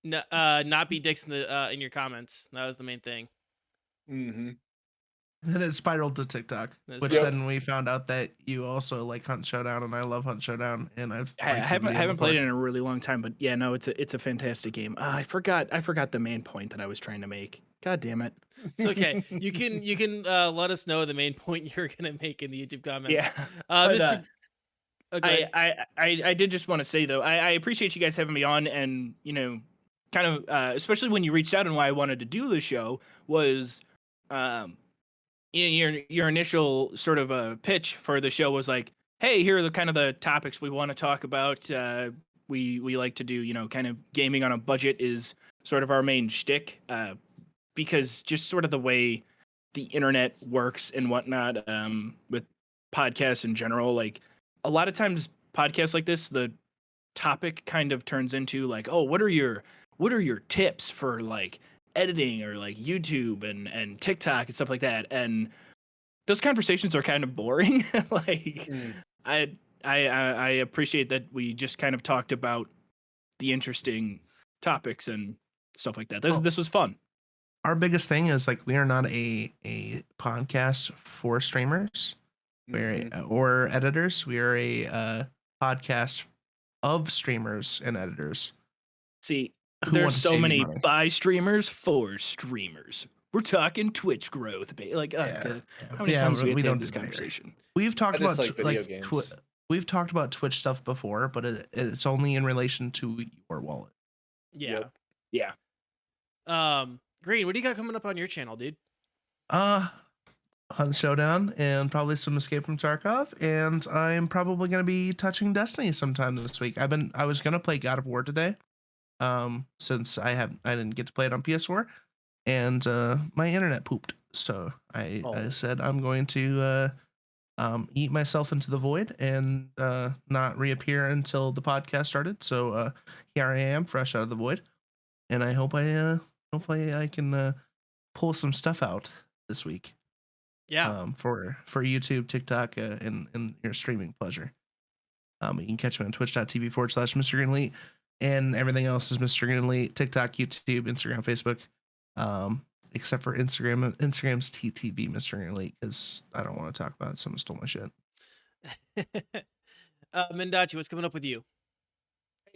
No, not be dicks in your comments. That was the main thing. mm-hmm. Then it spiraled to TikTok, That's which Yep. then we found out that you also like Hunt Showdown, and I love Hunt Showdown, and I I haven't played it in a really long time, but yeah, no, it's a fantastic game. I forgot the main point that I was trying to make. God damn it. It's okay. You can let us know the main point you're gonna make in the YouTube comments. Yeah. But, Mr. Go ahead. I did just want to say though, I appreciate you guys having me on, and kind of especially when you reached out and why I wanted to do the show was your initial sort of pitch for the show was like, hey, here are the kind of the topics we want to talk about. We like to do, kind of gaming on a budget is sort of our main shtick, because just sort of the way the internet works and whatnot, with podcasts in general, like a lot of times podcasts like this, the topic kind of turns into like, oh, what are your tips for like editing or like YouTube and TikTok and stuff like that, and those conversations are kind of boring. Like I appreciate that we just kind of talked about the interesting topics and stuff like that. This was fun. Our biggest thing is like we are not a podcast for streamers or editors. We are a podcast of streamers and editors. See, who want there's to so save you many money. by streamers for streamers. We're talking Twitch growth, like, God. How many times do we have don't this do that here. conversation? We've talked I just about like video games. we've talked about Twitch stuff before, but it's only in relation to your wallet. Yeah. Yep. Yeah. Green, what do you got coming up on your channel, dude? Hunt Showdown and probably some Escape from Tarkov, and I'm probably gonna be touching Destiny sometime this week. I was gonna play God of War today, since I didn't get to play it on PS4, and my internet pooped, so I said I'm going to eat myself into the void and not reappear until the podcast started. So here I am, fresh out of the void, and I hope hopefully I can pull some stuff out this week. Yeah. For YouTube, TikTok, and your streaming pleasure. You can catch me on twitch.tv/Mr. Green Elite, and everything else is Mr. Green Elite, TikTok, YouTube, Instagram, Facebook, except for Instagram. Instagram's TTV Mr. Green Elite, because I don't want to talk about it. Someone stole my shit. Mendachi, what's coming up with you?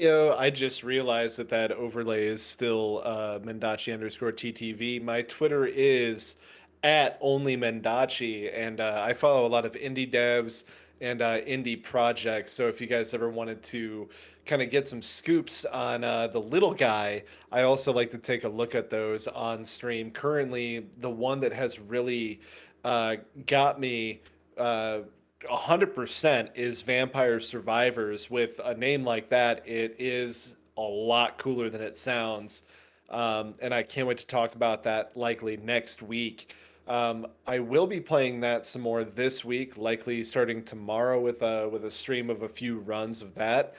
I just realized that overlay is still Mendachi_TTV. My Twitter is at only Mendachi, and I follow a lot of indie devs and indie projects. So if you guys ever wanted to kind of get some scoops on the little guy, I also like to take a look at those on stream. Currently, the one that has really got me 100% is Vampire Survivors. With a name like that, it is a lot cooler than it sounds. And I can't wait to talk about that likely next week. I will be playing that some more this week, likely starting tomorrow with a stream of a few runs of that,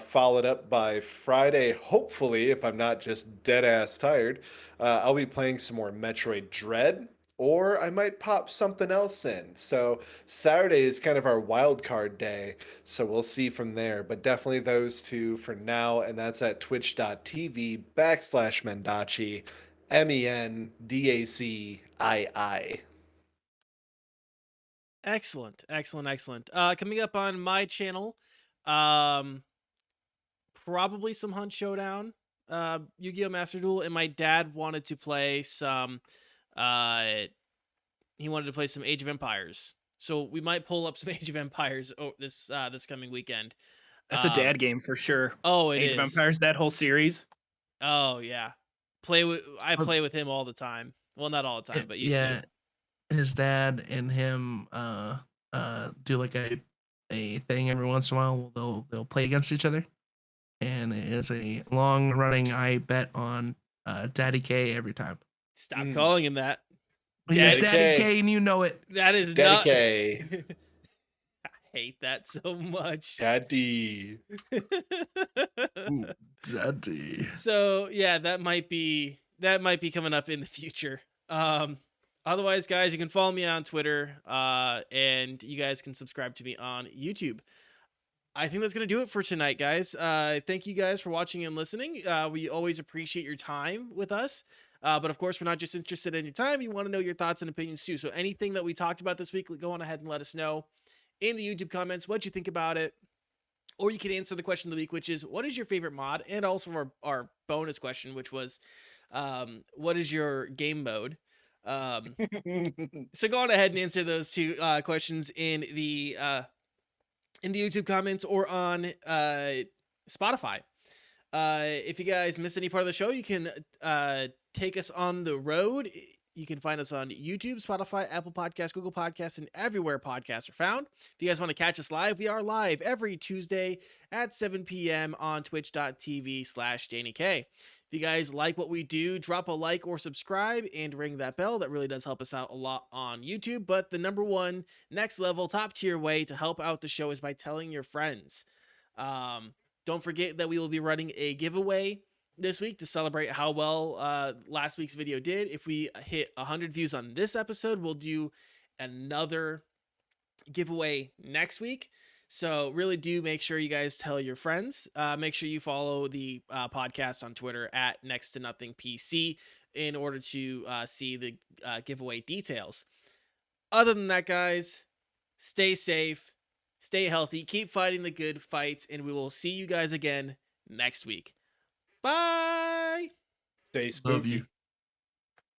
followed up by Friday, hopefully, if I'm not just dead ass tired. I'll be playing some more Metroid Dread, or I might pop something else in. So Saturday is kind of our wild card day, so we'll see from there. But definitely those two for now, and that's at twitch.tv/Mendachi, MENDACII. Excellent. Coming up on my channel, probably some Hunt Showdown, Yu-Gi-Oh! Master Duel, and my dad wanted to play some. He wanted to play some Age of Empires, so we might pull up some Age of Empires this coming weekend. That's a dad game for sure. Oh, it Age is. of Empires, that whole series. Oh yeah, I play with him all the time. Well, not all the time, but used to. His dad and him do like a thing every once in a while. They'll play against each other, and it is a long running. I bet on Daddy K every time. Stop calling him that. He's Daddy Daddy K. K, and you know it. That is Daddy not. K. I hate that so much. Daddy. Ooh, Daddy. So yeah, that might be coming up in the future. Otherwise, guys, you can follow me on Twitter, and you guys can subscribe to me on YouTube. I think that's gonna do it for tonight, guys. Thank you guys for watching and listening. We always appreciate your time with us. But of course, we're not just interested in your time. You want to know your thoughts and opinions too. So anything that we talked about this week, go on ahead and let us know in the YouTube comments what you think about it. Or you can answer the question of the week, which is, what is your favorite mod? And also our bonus question, which was, what is your game mode? So go on ahead and answer those two questions in the YouTube comments or on Spotify. If you guys miss any part of the show, you can take us on the road. You can find us on YouTube, Spotify, Apple Podcasts, Google Podcasts, and everywhere podcasts are found. If you guys want to catch us live, we are live every Tuesday at 7 p.m. on twitch.tv/DannyK. If you guys like what we do, drop a like or subscribe and ring that bell. That really does help us out a lot on YouTube. But the number one, next level, top tier way to help out the show is by telling your friends. Don't forget that we will be running a giveaway this week to celebrate how well last week's video did. If we hit 100 views on this episode, we'll do another giveaway next week. So really do make sure you guys tell your friends. Make sure you follow the podcast on Twitter at Next to Nothing PC in order to see the giveaway details. Other than that, guys, stay safe, stay healthy, keep fighting the good fights, and we will see you guys again next week. Bye! Stay Love spooky. you.